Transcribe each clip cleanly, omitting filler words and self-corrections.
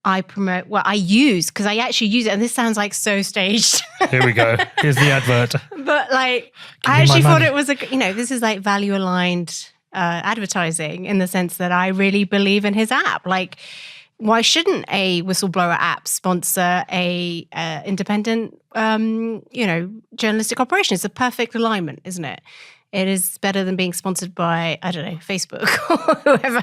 I use, because I actually use it, and this sounds like so staged. Here we go. Here's the advert. But like, I actually thought it was this is like value aligned advertising in the sense that I really believe in his app. Like, why shouldn't a whistleblower app sponsor a independent, journalistic operation? It's a perfect alignment, isn't it? It is better than being sponsored by, I don't know, Facebook or whoever.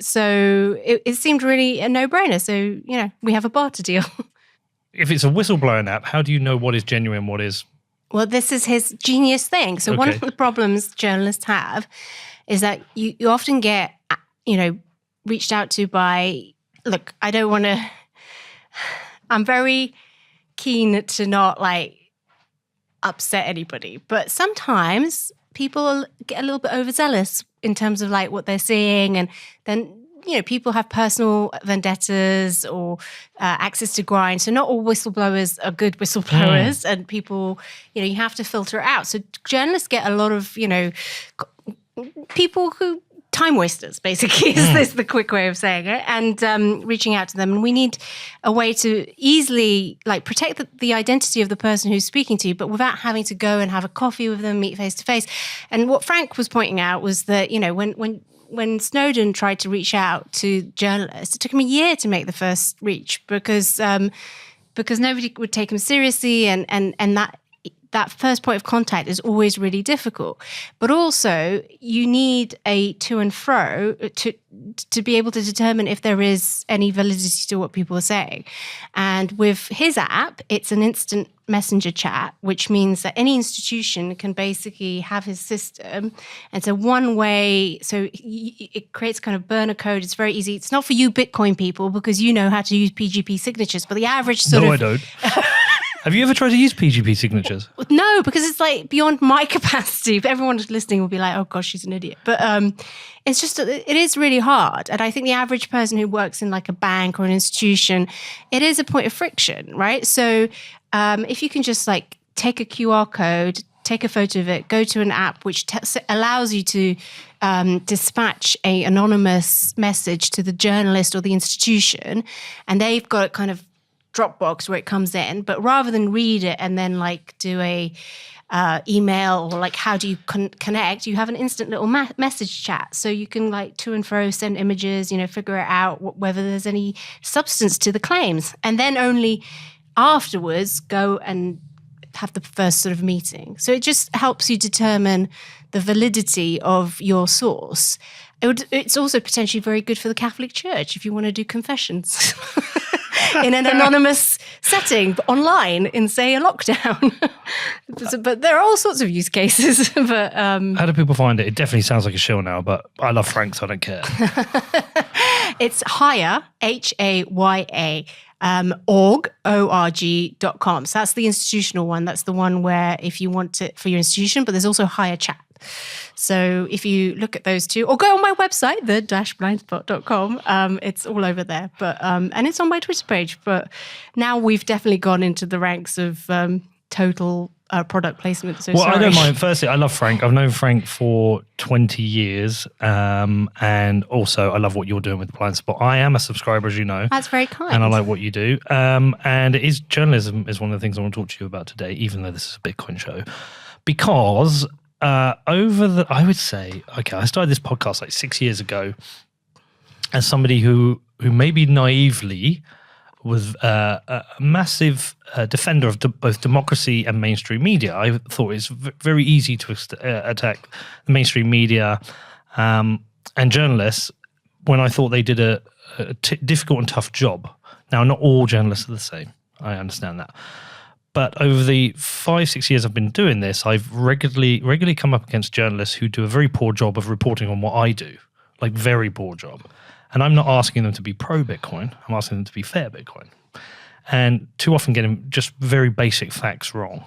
So it seemed really a no-brainer. So, we have a barter deal. If it's a whistleblowing app, how do you know what is genuine and what is? Well, this is his genius thing. So one of the problems journalists have is that you often get, reached out to by, look, I don't want to, I'm very keen to not upset anybody, but sometimes people get a little bit overzealous in terms of what they're seeing, and then people have personal vendettas or access to grind. So not all whistleblowers are good whistleblowers, and people, you have to filter it out. So journalists get a lot of people who time wasters, basically, is this the quick way of saying it, and reaching out to them. And we need a way to easily protect the identity of the person who's speaking to you, but without having to go and have a coffee with them, meet face to face. And what Frank was pointing out was that, when Snowden tried to reach out to journalists, it took him a year to make the first reach because nobody would take him seriously, and that first point of contact is always really difficult. But also, you need a to and fro to be able to determine if there is any validity to what people are saying. And with his app, it's an instant messenger chat, which means that any institution can basically have his system. And so one way, so it creates kind of burner code. It's very easy. It's not for you Bitcoin people because you know how to use PGP signatures, but the average sort of... No, I don't. Have you ever tried to use PGP signatures? No, because it's beyond my capacity. But everyone listening will be like, oh gosh, she's an idiot. But it's just, it is really hard. And I think the average person who works in a bank or an institution, it is a point of friction, right? So if you can just take a QR code, take a photo of it, go to an app which allows you to dispatch an anonymous message to the journalist or the institution, and they've got it kind of Dropbox where it comes in, but rather than read it and then do a email or how do you connect, you have an instant little message chat, so you can to and fro send images, figure it out whether there's any substance to the claims, and then only afterwards go and have the first sort of meeting. So it just helps you determine the validity of your source. It's also potentially very good for the Catholic Church if you want to do confessions in an anonymous setting, but online in, say, a lockdown. But there are all sorts of use cases. But how do people find it? It definitely sounds like a shill now, but I love Frank, so I don't care. It's Haya, Haya, org.com. So that's the institutional one. That's the one where if you want it for your institution, but there's also Haya Chat. So if you look at those two, or go on my website, the-blindspot.com, it's all over there. But and it's on my Twitter page. But now we've definitely gone into the ranks of total product placement. So well, sorry. I don't mind. Firstly, I love Frank. I've known Frank for 20 years. And also, I love what you're doing with Blind Spot. I am a subscriber, as you know. That's very kind. And I like what you do. And it is, journalism is one of the things I want to talk to you about today, even though this is a Bitcoin show. Because I would say, I started this podcast 6 years ago as somebody who maybe naively was a massive defender of both democracy and mainstream media. I thought it's very easy to attack the mainstream media and journalists when I thought they did a difficult and tough job. Now, not all journalists are the same. I understand that. But over the 5-6 years I've been doing this, I've regularly come up against journalists who do a very poor job of reporting on what I do, very poor job. And I'm not asking them to be pro-Bitcoin. I'm asking them to be fair Bitcoin. And too often getting just very basic facts wrong.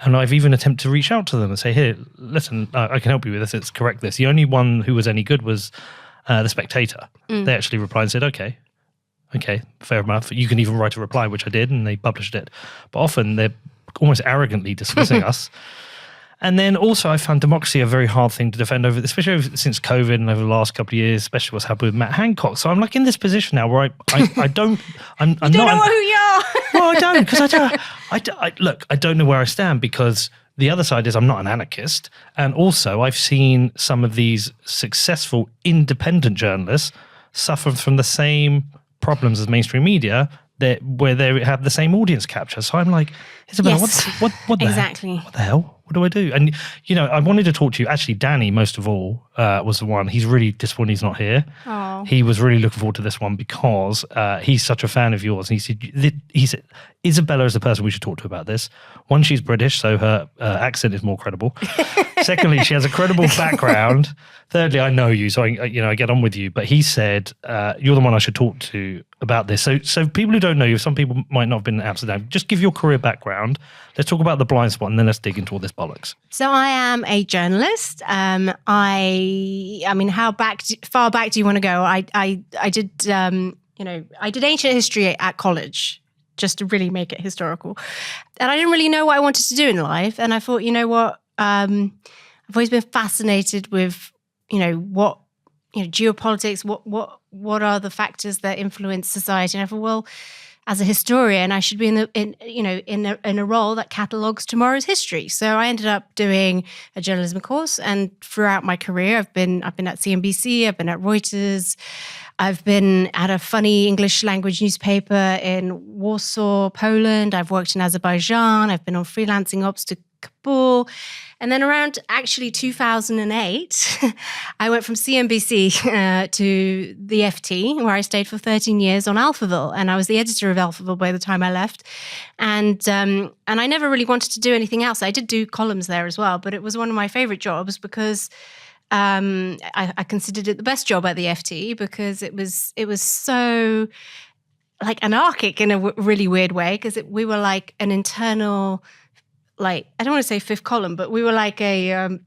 And I've even attempted to reach out to them and say, here, listen, I can help you with this. Let's correct this. The only one who was any good was The Spectator. They actually replied and said, okay, fair enough. You can even write a reply, which I did, and they published it. But often they're almost arrogantly dismissing us. And then also I found democracy a very hard thing to defend especially since COVID and over the last couple of years, especially what's happened with Matt Hancock. So I'm like in this position now where I don't, I'm don't not. know who you are. Well, I don't, because I don't know where I stand, because the other side is I'm not an anarchist. And also I've seen some of these successful independent journalists suffer from the same problems as mainstream media, where they have the same audience capture. So I'm like, Izabella, Yes. what the Exactly. What the hell? What do I do? And, I wanted to talk to you. Actually, Danny, most of all, was the one. He's really disappointed he's not here. Oh. He was really looking forward to this one because he's such a fan of yours. And he said, Izabella is the person we should talk to about this. One, she's British, so her accent is more credible. Secondly, she has a credible background. Thirdly, I know you, so I get on with you. But he said, you're the one I should talk to about this. So people who don't know you, some people might not have been in Amsterdam, just give your career background. Let's talk about the blind spot, and then let's dig into all this bollocks. So I am a journalist. I mean, how far back do you want to go? I did I did ancient history at college, just to really make it historical. And I didn't really know what I wanted to do in life. And I thought, you know what? I've always been fascinated with, geopolitics. What are the factors that influence society? And I thought, well, as a historian, I should be in a role that catalogues tomorrow's history. So I ended up doing a journalism course, and throughout my career, I've been at CNBC, I've been at Reuters, I've been at a funny English language newspaper in Warsaw, Poland. I've worked in Azerbaijan. I've been on freelancing ops to Kabul. And then around actually 2008, I went from CNBC to the FT, where I stayed for 13 years on Alphaville. And I was the editor of Alphaville by the time I left. And I never really wanted to do anything else. I did do columns there as well, but it was one of my favorite jobs because I considered it the best job at the FT because it was so like anarchic in a really weird way, because we were like an internal, like, I don't want to say fifth column, but we were like a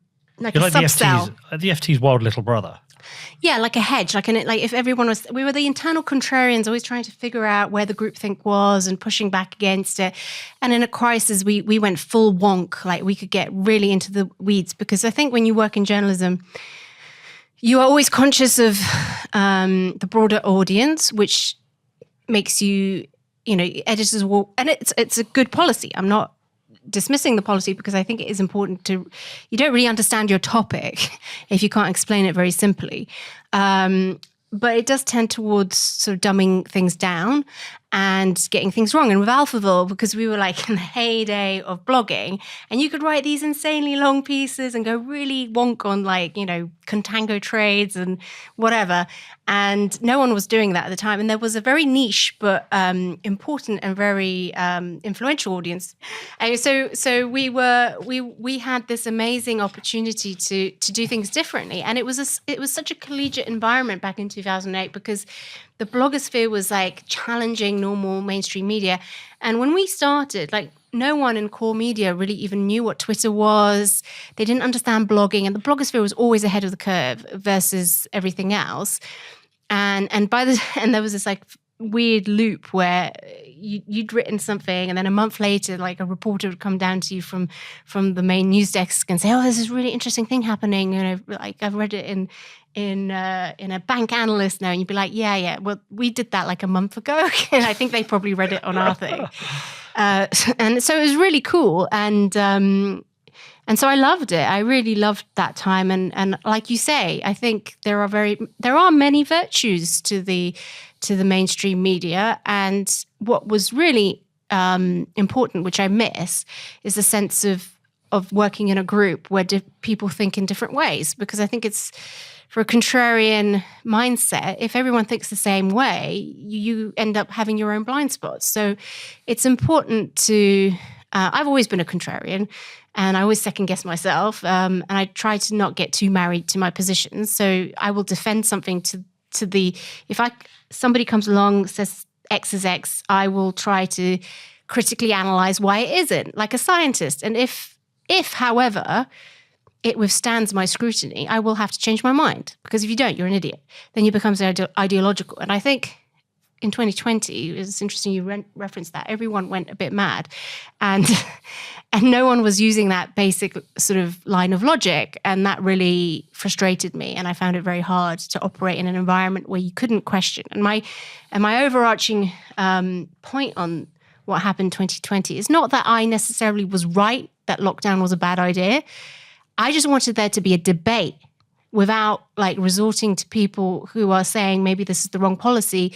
sub-cell. The FT's wild little brother. Yeah, like a hedge, like if everyone we were the internal contrarians, always trying to figure out where the groupthink was and pushing back against it. And in a crisis, we went full wonk, like we could get really into the weeds, because I think when you work in journalism, you are always conscious of the broader audience, which makes you, editors will, and it's a good policy. I'm not dismissing the policy, because I think it is important you don't really understand your topic if you can't explain it very simply. But it does tend towards sort of dumbing things down and getting things wrong. And with Alphaville, because we were like in the heyday of blogging, and you could write these insanely long pieces and go really wonk on contango trades and whatever. And no one was doing that at the time. And there was a very niche but important and very influential audience. And so we had this amazing opportunity to do things differently. And it was such a collegiate environment back in 2008, because the blogosphere was like challenging normal mainstream media. And when we started, like, no one in core media really even knew what Twitter was. They didn't understand blogging, and the blogosphere was always ahead of the curve versus everything else. And there was this like weird loop where you'd written something, and then a month later, like a reporter would come down to you from the main news desk and say, "Oh, there's this really interesting thing happening. Like I've read it in a bank analyst now," and you'd be like, yeah, well, we did that like a month ago, and I think they probably read it on our thing. And so it was really cool, and so I loved it. I really loved that time, and like you say, I think there are many virtues to the mainstream media, and what was really important, which I miss, is the sense of working in a group where people think in different ways, because I think it's, for a contrarian mindset, if everyone thinks the same way, you end up having your own blind spots. So it's important to, I've always been a contrarian, and I always second guess myself, and I try to not get too married to my positions. So I will defend something if somebody comes along, says X is X, I will try to critically analyze why it isn't, like a scientist. And if however, it withstands my scrutiny, I will have to change my mind. Because if you don't, you're an idiot. Then you become ideological. And I think in 2020, it's interesting you referenced that, everyone went a bit mad. And and no one was using that basic sort of line of logic. And that really frustrated me. And I found it very hard to operate in an environment where you couldn't question. And my overarching point on what happened in 2020 is not that I necessarily was right that lockdown was a bad idea. I just wanted there to be a debate without like resorting to people who are saying maybe this is the wrong policy,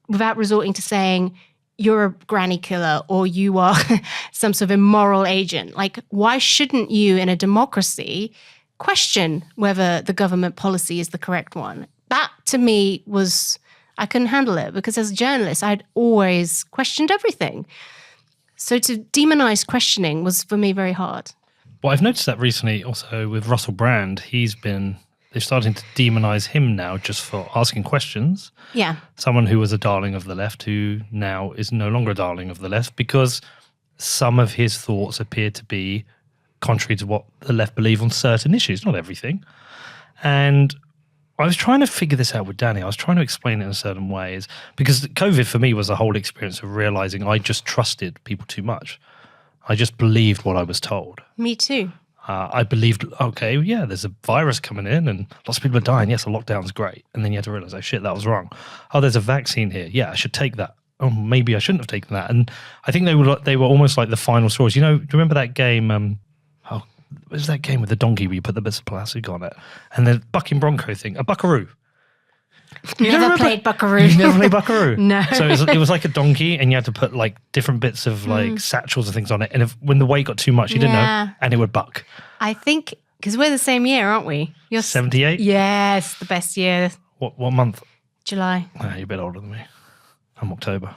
without resorting to saying you're a granny killer or you are some sort of immoral agent. Like, why shouldn't you in a democracy question whether the government policy is the correct one? That to me was, I couldn't handle it because as a journalist, I'd always questioned everything. So to demonize questioning was for me very hard. Well, I've noticed that recently also with Russell Brand. They're starting to demonize him now just for asking questions. Yeah. Someone who was a darling of the left who now is no longer a darling of the left because some of his thoughts appear to be contrary to what the left believe on certain issues, not everything. And I was trying to figure this out with Danny. I was trying to explain it in a certain ways because COVID for me was a whole experience of realizing I just trusted people too much. I just believed what I was told. Me too. I believed, okay, yeah, there's a virus coming in and lots of people are dying. Yes, a lockdown's great. And then you had to realize, oh, shit, that was wrong. Oh, there's a vaccine here. Yeah, I should take that. Oh, maybe I shouldn't have taken that. And I think they were almost like the final straws. You know, do you remember that game? What was that game with the donkey where you put the bits of plastic on it? And the bucking bronco thing, a buckaroo. Never played Buckaroo. You never played Buckaroo? No. So it was like a donkey and you had to put like different bits of like satchels and things on it. And when the weight got too much, you didn't know, and it would buck. I think, because we're the same year, aren't we? You're 78? Yes, the best year. What month? July. You're a bit older than me. I'm October.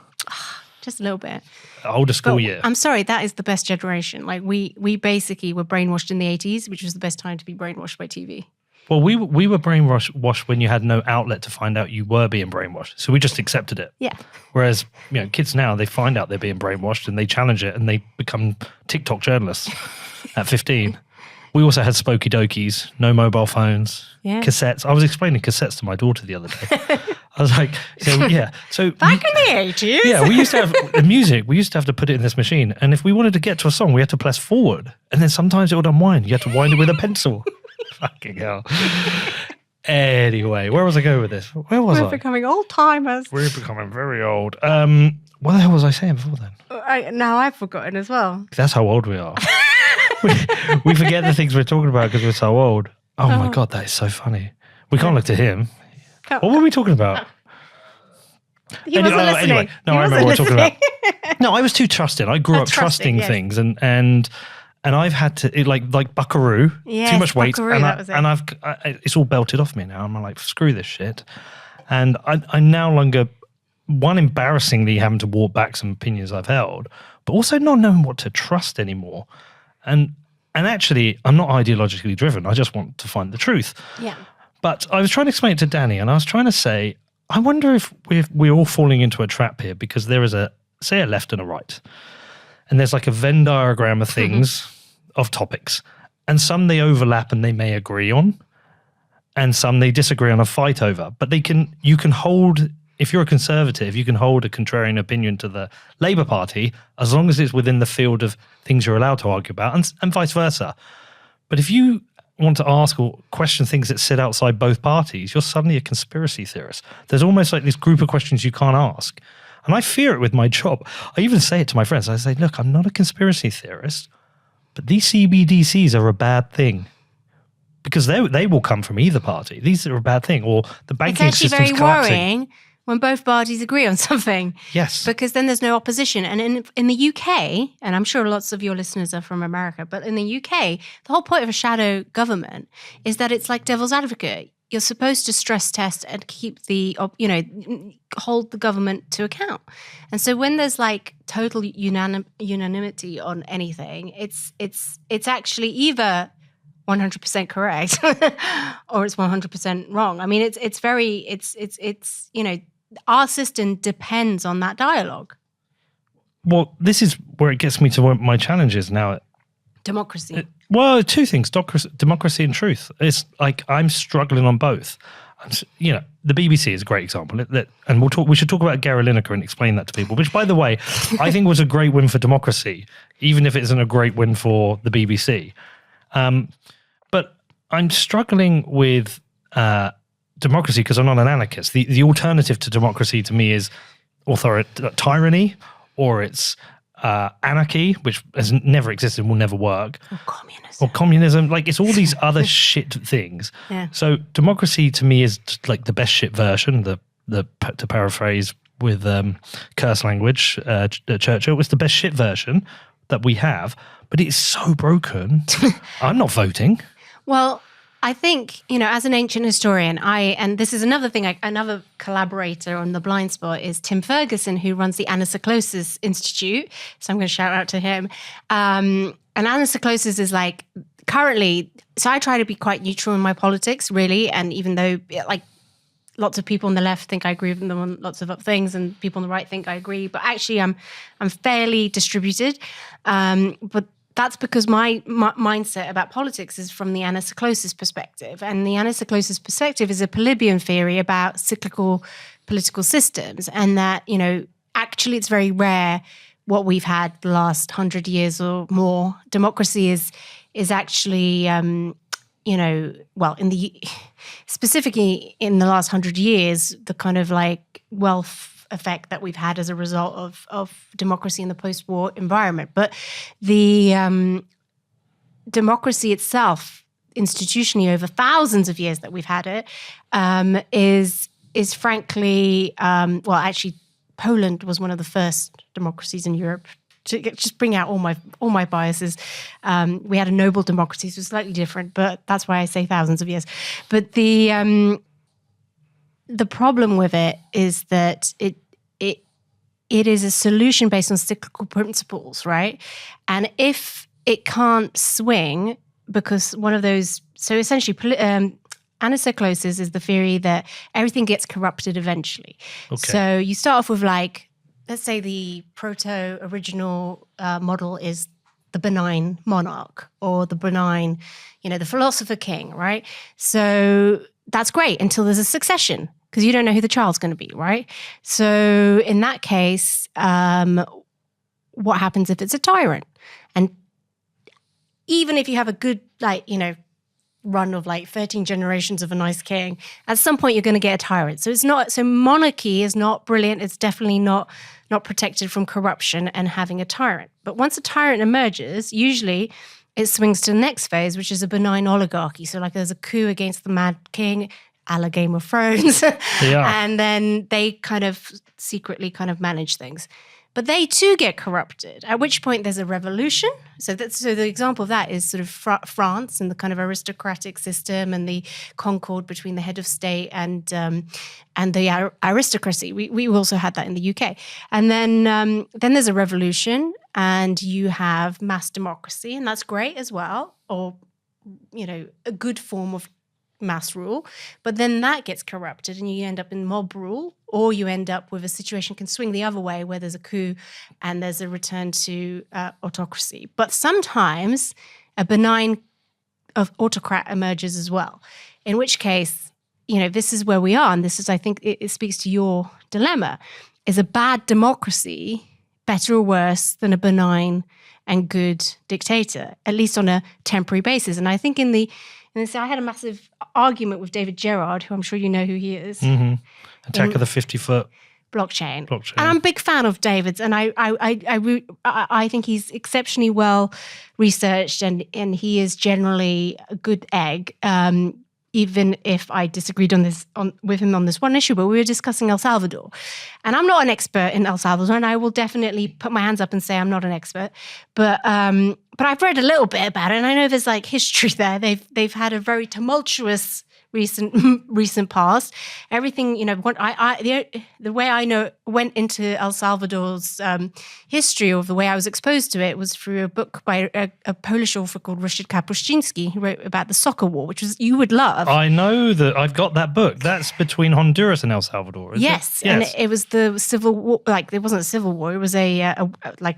Just a little bit. Older school year. I'm sorry, that is the best generation. Like we basically were brainwashed in the 80s, which was the best time to be brainwashed by TV. Well, we were brainwashed when you had no outlet to find out you were being brainwashed. So we just accepted it. Yeah. Whereas, kids now, they find out they're being brainwashed and they challenge it and they become TikTok journalists at 15. We also had spooky dokies, no mobile phones, cassettes. I was explaining cassettes to my daughter the other day. I was like, So back in the 80s. Yeah, we used to have the music. We used to have to put it in this machine. And if we wanted to get to a song, we had to press forward. And then sometimes it would unwind. You had to wind it with a pencil. Fucking hell. Anyway, where was I going with this? Where was I? We're becoming old timers. We're becoming very old. What the hell was I saying before then? Now I've forgotten as well. That's how old we are. we forget the things we're talking about because we're so old. Oh my God, that is so funny. We can't look to him. What were we talking about? He wasn't listening. Anyway, no, I remember what we're talking about. No, I was too trusting. I grew up trusting things and I've had to like Buckaroo, too much weight, and it's all belted off me now. I'm like, screw this shit, and I'm no longer embarrassingly having to walk back some opinions I've held, but also not knowing what to trust anymore. And actually, I'm not ideologically driven. I just want to find the truth. Yeah. But I was trying to explain it to Danny, and I was trying to say, I wonder if we're all falling into a trap here because there is a left and a right. And there's like a Venn diagram of things, of topics. And some they overlap and they may agree on. And some they disagree on and fight over. But you can hold, if you're a conservative, you can hold a contrarian opinion to the Labour Party as long as it's within the field of things you're allowed to argue about and vice versa. But if you want to ask or question things that sit outside both parties, you're suddenly a conspiracy theorist. There's almost like this group of questions you can't ask. And I fear it with my job. I even say it to my friends. I say, look, I'm not a conspiracy theorist, but these CBDCs are a bad thing. Because they will come from either party. These are a bad thing. Or the banking system's collapsing. It's actually very worrying when both parties agree on something. Yes. Because then there's no opposition. And in the UK, and I'm sure lots of your listeners are from America, but in the UK, the whole point of a shadow government is that it's like devil's advocate. You're supposed to stress test and keep hold the government to account. And so when there's like total unanimity on anything, it's actually either 100% correct or it's 100% wrong. I mean, it's our system depends on that dialogue. Well, this is where it gets me to what my challenge is now. Democracy. Well, two things, democracy and truth. It's like I'm struggling on both. the BBC is a great example. And we should talk about Gary Lineker and explain that to people, which, by the way, I think was a great win for democracy, even if it isn't a great win for the BBC. But I'm struggling with democracy because I'm not an anarchist. The alternative to democracy to me is tyranny, or it's anarchy, which has never existed and will never work. Or communism. Like, it's all these other shit things. Yeah. So democracy to me is just like the best shit version, to paraphrase with curse language, Churchill, it's the best shit version that we have, but it's so broken. I'm not voting. Well, I think, as an ancient historian, and this is another thing, another collaborator on The Blind Spot is Tim Ferguson, who runs the Anacyclosis Institute. So I'm going to shout out to him. And Anacyclosis is like currently, so I try to be quite neutral in my politics, really. And even though like lots of people on the left think I agree with them on lots of other things, and people on the right think I agree, but actually I'm fairly distributed. But that's because my mindset about politics is from the Anacyclosis perspective. And the Anacyclosis perspective is a Polybian theory about cyclical political systems. And that, actually it's very rare what we've had the last 100 years or more. Democracy is actually, specifically in the last 100 years, the kind of like wealth effect that we've had as a result of democracy in the post-war environment. But the democracy itself, institutionally over thousands of years that we've had it, is frankly, actually Poland was one of the first democracies in Europe to just bring out all my biases. We had a noble democracy, so it's slightly different, but that's why I say thousands of years. But the problem with it is that it is a solution based on cyclical principles, right? And if it can't swing, because one of those, so essentially, anacyclosis is the theory that everything gets corrupted eventually. Okay. So you start off with like, let's say the proto-original model is the benign monarch or the benign, the philosopher king, right? So that's great until there's a succession, because you don't know who the child's going to be, right? So in that case, what happens if it's a tyrant? And even if you have a good, run of 13 generations of a nice king, at some point you're going to get a tyrant. So monarchy is not brilliant. It's definitely not protected from corruption and having a tyrant. But once a tyrant emerges, usually it swings to the next phase, which is a benign oligarchy. So there's a coup against the mad king, a la Game of Thrones. Yeah. And then they kind of secretly kind of manage things. But they too get corrupted, at which point there's a revolution. So the example of that is sort of France and the kind of aristocratic system and the concord between the head of state and the aristocracy. We also had that in the UK. And then there's a revolution and you have mass democracy, and that's great as well, or, a good form of mass rule, but then that gets corrupted and you end up in mob rule, or you end up with a situation can swing the other way where there's a coup and there's a return to autocracy. But sometimes a benign autocrat emerges as well, in which case, this is where we are, and this is, I think, it speaks to your dilemma. Is a bad democracy better or worse than a benign and good dictator, at least on a temporary basis? And I think so I had a massive argument with David Gerard, who I'm sure you know who he is. Mm-hmm. Attack of the 50-foot blockchain. And I'm a big fan of David's, and I think he's exceptionally well researched, and he is generally a good egg. Even if I disagreed with him on this one issue, but we were discussing El Salvador. And I'm not an expert in El Salvador, and I will definitely put my hands up and say I'm not an expert. But I've read a little bit about it, and I know there's history there. They've had a very tumultuous recent past. Everything, the way I know went into El Salvador's history, or the way I was exposed to it, was through a book by a Polish author called Ryszard Kapuscinski, who wrote about the soccer war, which was you would love. I know that. I've got that book. That's between Honduras and El Salvador, isn't it? Yes, and it was the civil war. It wasn't a civil war. It was a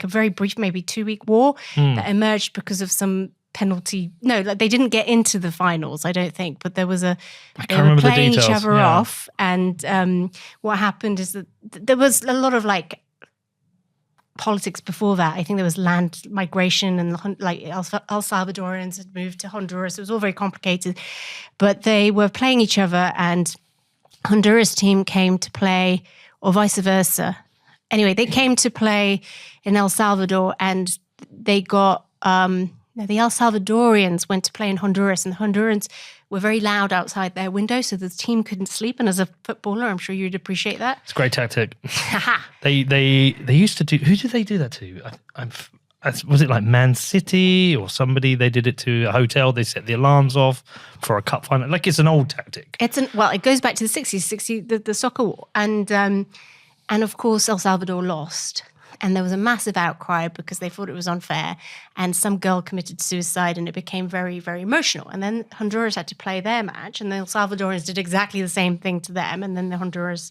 very brief, maybe 2-week war that emerged because of some penalty. No, like they didn't get into the finals, I don't think. But there was they can't were remember the playing each details, other yeah. off, and what happened is that there was a lot of like politics before that. I think there was land migration, and like El Salvadorians had moved to Honduras. It was all very complicated, but they were playing each other, and Honduras team came to play, or vice versa. Anyway, they came to play in El Salvador, and they got the El Salvadorians went to play in Honduras, and the Hondurans were very loud outside their window, so the team couldn't sleep. And as a footballer, I'm sure you'd appreciate that. It's a great tactic. They used to do. Who did they do that to? Was it like Man City or somebody? They did it to a hotel. They set the alarms off for a cup final. Like it's an old tactic. It goes back to the 60s, the soccer war, and of course El Salvador lost. And there was a massive outcry because they thought it was unfair. And some girl committed suicide, and it became very, very emotional. And then Honduras had to play their match, and the El Salvadorians did exactly the same thing to them. And then the Honduras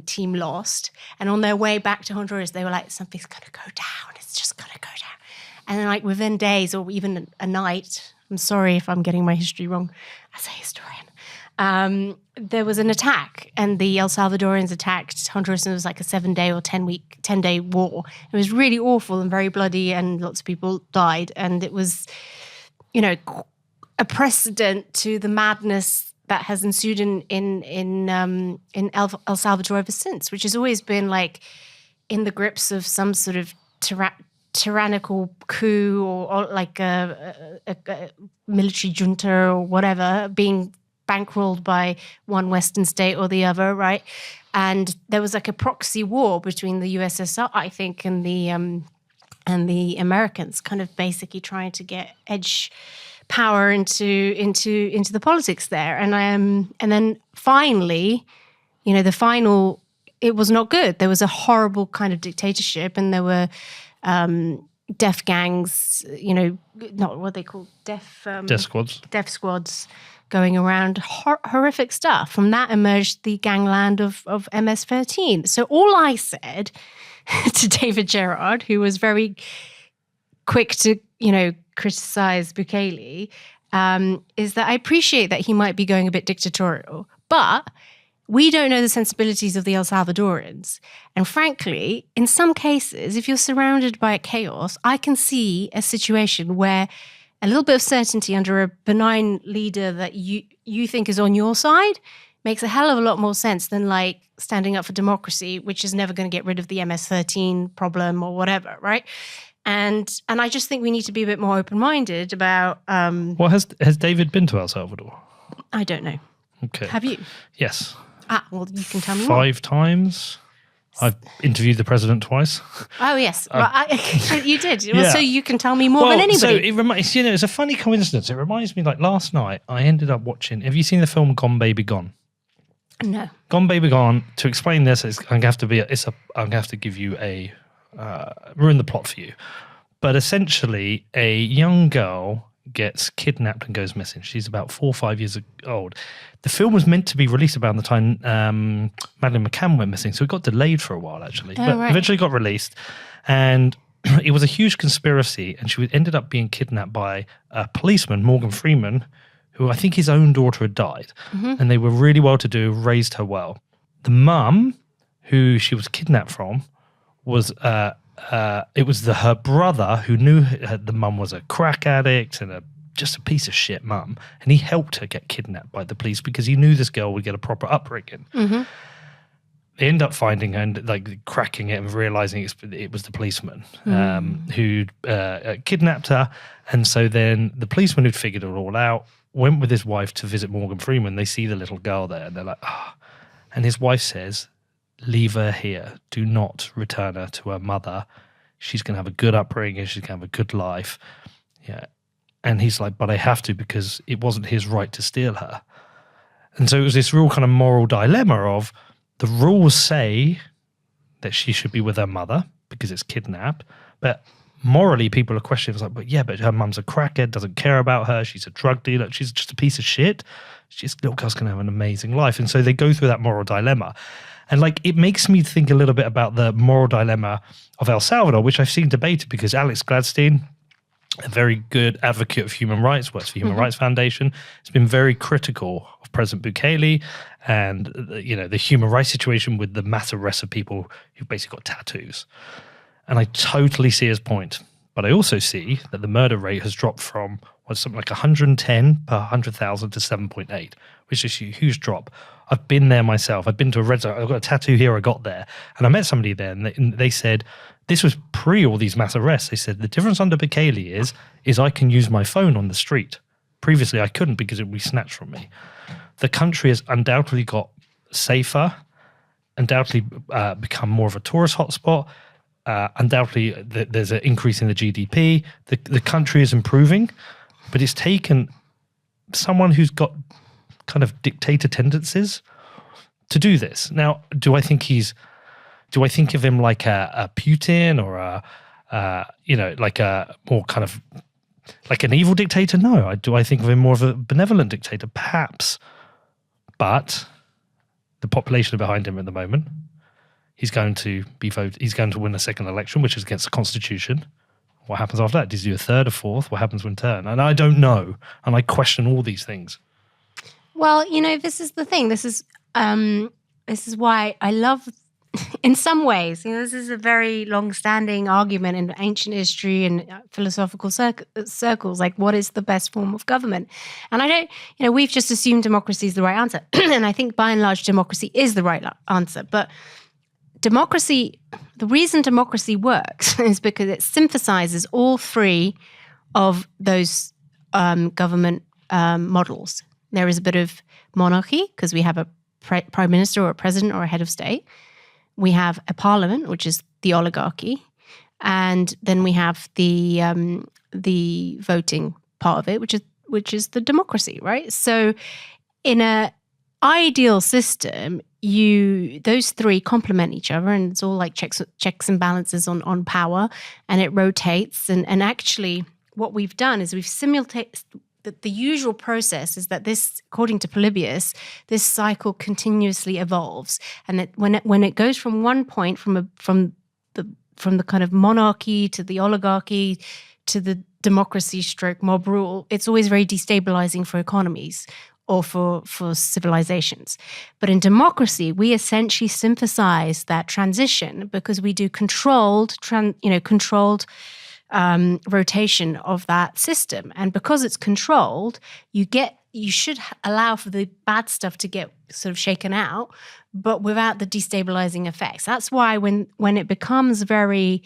team lost. And on their way back to Honduras, they were like, something's going to go down. It's just going to go down. And then like within days or even a night, I'm sorry if I'm getting my history wrong as a historian, there was an attack, and the El Salvadorians attacked Honduras, and it was like a 7-day or 10-day war. It was really awful and very bloody, and lots of people died. And it was, a precedent to the madness that has ensued in El Salvador ever since, which has always been like in the grips of some sort of tyrannical coup or like a military junta or whatever, being bankrolled by one Western state or the other, right? And there was like a proxy war between the USSR, I think, and the Americans, kind of basically trying to get edge power into the politics there. And then finally, the final, it was not good. There was a horrible kind of dictatorship, and there were death gangs, not what they call death squads going around, horrific stuff. From that emerged the gangland of MS-13. So all I said to David Gerard, who was very quick to, criticize Bukele, is that I appreciate that he might be going a bit dictatorial, but we don't know the sensibilities of the El Salvadorians. And frankly, in some cases, if you're surrounded by chaos, I can see a situation where a little bit of certainty under a benign leader that you think is on your side makes a hell of a lot more sense than like standing up for democracy, which is never going to get rid of the MS-13 problem or whatever, right? And I just think we need to be a bit more open-minded about... Well, has David been to El Salvador? I don't know. Okay. Have you? Yes. Well, you can tell me more. 5 times. I've interviewed the president twice. Oh, yes. You did. Well, Yeah. so you can tell me more than anybody. So it reminds it's a funny coincidence. It reminds me, like last night, I ended up watching. Have you seen the film Gone Baby Gone? No. Gone Baby Gone. To explain this, I'm going to have to give you a ruin the plot for you. But essentially, a young girl gets kidnapped and goes missing. She's about 4 or 5 years old. The film was meant to be released around the time Madeleine McCann went missing, so it got delayed for a while, actually. But eventually got released, and it was a huge conspiracy, and she ended up being kidnapped by a policeman, Morgan Freeman, who I think his own daughter had died, and they were really well-to-do, raised her well. The mum, who she was kidnapped from, was... it was her brother who knew the mum was a crack addict and just a piece of shit mum, and he helped her get kidnapped by the police because he knew this girl would get a proper upbringing. They end up finding her and like cracking it and realizing it was the policeman who kidnapped her. And so then the policeman who'd figured it all out went with his wife to visit Morgan Freeman. They see the little girl there, and they're like, and his wife says, leave her here. Do not return her to her mother. She's going to have a good upbringing. She's going to have a good life. Yeah. And he's like, but I have to because it wasn't his right to steal her. And so it was this real kind of moral dilemma of the rules say that she should be with her mother because it's kidnapped. But morally, people are questioning, like, but her mum's a crackhead, doesn't care about her. She's a drug dealer. She's just a piece of shit. Little girl's going to have an amazing life. And so they go through that moral dilemma. And like, it makes me think a little bit about the moral dilemma of El Salvador, which I've seen debated because Alex Gladstein, a very good advocate of human rights, works for Human Rights Foundation. It's been very critical of President Bukele and the human rights situation with the mass arrests of people who've basically got tattoos. And I totally see his point. But I also see that the murder rate has dropped from something like 110 per 100,000 to 7.8, which is a huge drop. I've been there myself. I've been to a red zone. I've got a tattoo here I got there. And I met somebody there and they said, this was pre all these mass arrests. They said, the difference under Bukele is I can use my phone on the street. Previously, I couldn't because it would be snatched from me. The country has undoubtedly got safer, undoubtedly become more of a tourist hotspot. Undoubtedly, there's an increase in the GDP. The country is improving, but it's taken someone who's got kind of dictator tendencies to do this. Now, do I think of him like a Putin or like a more kind of like an evil dictator? No. Do I think of him more of a benevolent dictator? Perhaps. But the population behind him at the moment, he's going to be voted. He's going to win a second election, which is against the Constitution. What happens after that? Does he do a third or fourth? What happens when turn? And I don't know. And I question all these things. Well, this is the thing. This is why I love, in some ways, this is a very long-standing argument in ancient history and philosophical circles, like what is the best form of government? And I don't, we've just assumed democracy is the right answer. And I think by and large, democracy is the right answer. But democracy, the reason democracy works is because it synthesizes all three of those government models. There is a bit of monarchy because we have a prime minister or a president or a head of state. We have a parliament, which is the oligarchy, and then we have the voting part of it, which is the democracy, right? So, in a ideal system, those three complement each other, and it's all like checks and balances on power, and it rotates. And actually, what we've done is we've simultaneously. The usual process is that this, according to Polybius, this cycle continuously evolves, and that when it goes from one point, from the kind of monarchy to the oligarchy to the democracy stroke mob rule, it's always very destabilizing for economies or for civilizations. But in democracy, we essentially synthesize that transition because we do controlled rotation of that system. And because it's controlled, you should allow for the bad stuff to get sort of shaken out, but without the destabilizing effects. That's why when it becomes very,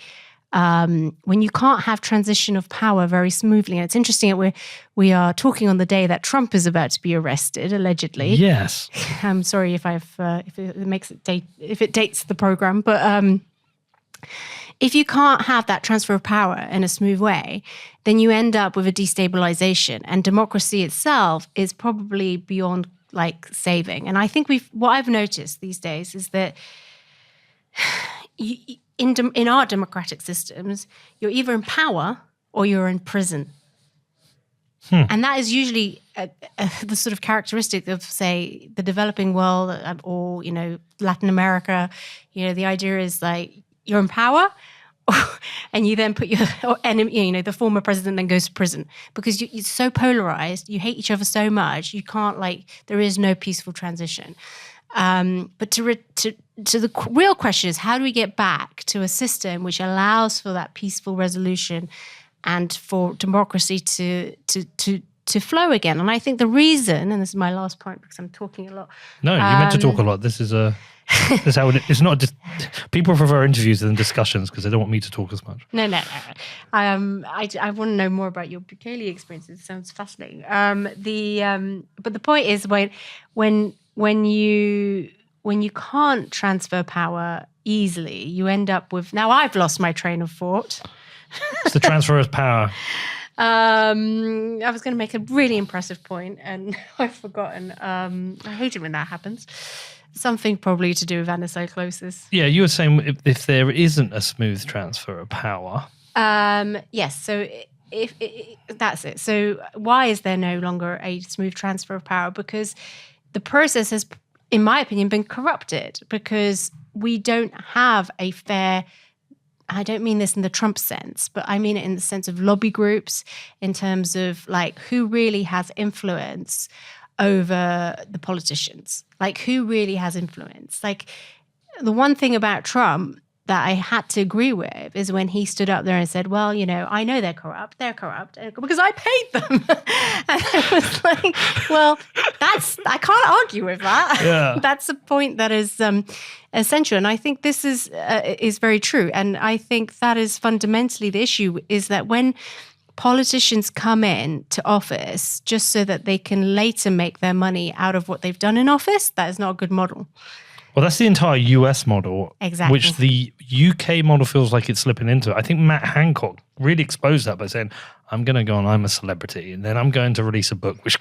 when you can't have transition of power very smoothly, and it's interesting that we are talking on the day that Trump is about to be arrested, allegedly. Yes. I'm sorry if it dates the program, but if you can't have that transfer of power in a smooth way, then you end up with a destabilization. And democracy itself is probably beyond like saving. And I think what I've noticed these days is that in our democratic systems, you're either in power or you're in prison. And that is usually the sort of characteristic of, say, the developing world or, Latin America. The idea is like, you're in power, and you then put your enemy, the former president then goes to prison because you're so polarized, you hate each other so much, you can't there is no peaceful transition. But to the real question is, how do we get back to a system which allows for that peaceful resolution and for democracy to flow again? And I think the reason, and this is my last point because I'm talking a lot. No, you meant to talk a lot. This is that's how it's not just people prefer interviews than discussions because they don't want me to talk as much. No. I want to know more about your Bukele experience. It sounds fascinating. But the point is when you can't transfer power easily, you end up with. Now I've lost my train of thought. It's the transfer of power. I was going to make a really impressive point and I've forgotten. I hate it when that happens. Something probably to do with anicyclosis. Yeah, you were saying if there isn't a smooth transfer of power. Yes, so if that's it. So why is there no longer a smooth transfer of power? Because the process has, in my opinion, been corrupted because we don't have a fair I don't mean this in the Trump sense, but I mean it in the sense of lobby groups, in terms of like who really has influence over the politicians, like who really has influence. Like the one thing about Trump that I had to agree with is when he stood up there and said, well, you know, I know they're corrupt because I paid them. And I was like, well, I can't argue with that. Yeah. That's a point that is essential. And I think this is very true. And I think that is fundamentally the issue, is that when politicians come in to office just so that they can later make their money out of what they've done in office, that is not a good model. Well, that's the entire US model, Exactly. which the UK model feels like it's slipping into. I think Matt Hancock really exposed that by saying, I'm going to go on, I'm a celebrity, and then I'm going to release a book, which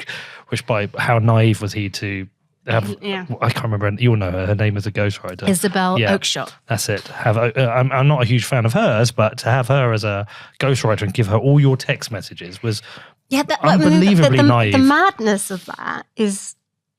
by how naive was he to have, I can't remember, you'll know her name is a ghostwriter. Isabel Oakeshott. That's it. I'm not a huge fan of hers, but to have her as a ghostwriter and give her all your text messages was unbelievably naive. The madness of that is,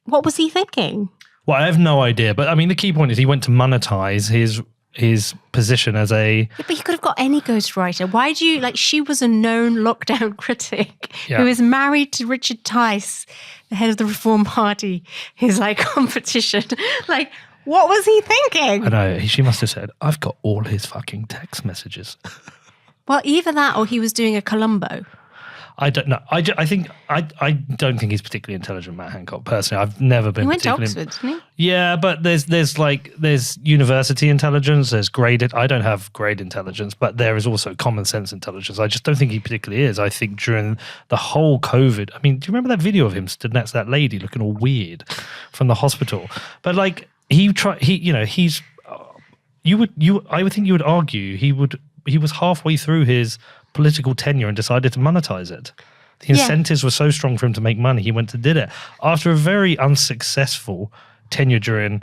what was he thinking? Well, I have no idea, but I mean, the key point is he went to monetize his position as a... Yeah, but he could have got any ghostwriter. Why do you, like, she was a known lockdown critic who is married to Richard Tice, the head of the Reform Party, his, like, competition. Like, what was he thinking? I know, she must have said, I've got all his fucking text messages. Well, either that or he was doing a Columbo. I don't know. I don't think he's particularly intelligent, Matt Hancock. Personally, I've never been. He went to particularly... Oxford, didn't he? Yeah, but there's university intelligence. There's grade. I don't have grade intelligence, but there is also common sense intelligence. I just don't think he particularly is. I think during the whole COVID, I mean, do you remember that video of him stood next to that lady looking all weird from the hospital? But like I would think you would argue he was halfway through his political tenure and decided to monetize it. The incentives were so strong for him to make money, he went and did it. After a very unsuccessful tenure during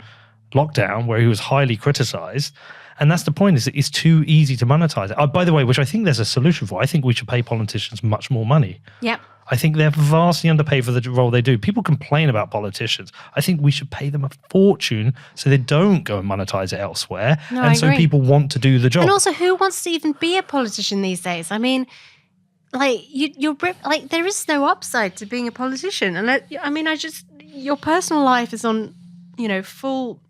lockdown, where he was highly criticized, and that's the point, is it's too easy to monetize it. By the way, which I think there's a solution for. I think we should pay politicians much more money. Yeah. I think they're vastly underpaid for the role they do. People complain about politicians. I think we should pay them a fortune so they don't go and monetize it elsewhere. No, and so agree. People want to do the job. And also, who wants to even be a politician these days? I mean, like there is no upside to being a politician. And your personal life is on, full,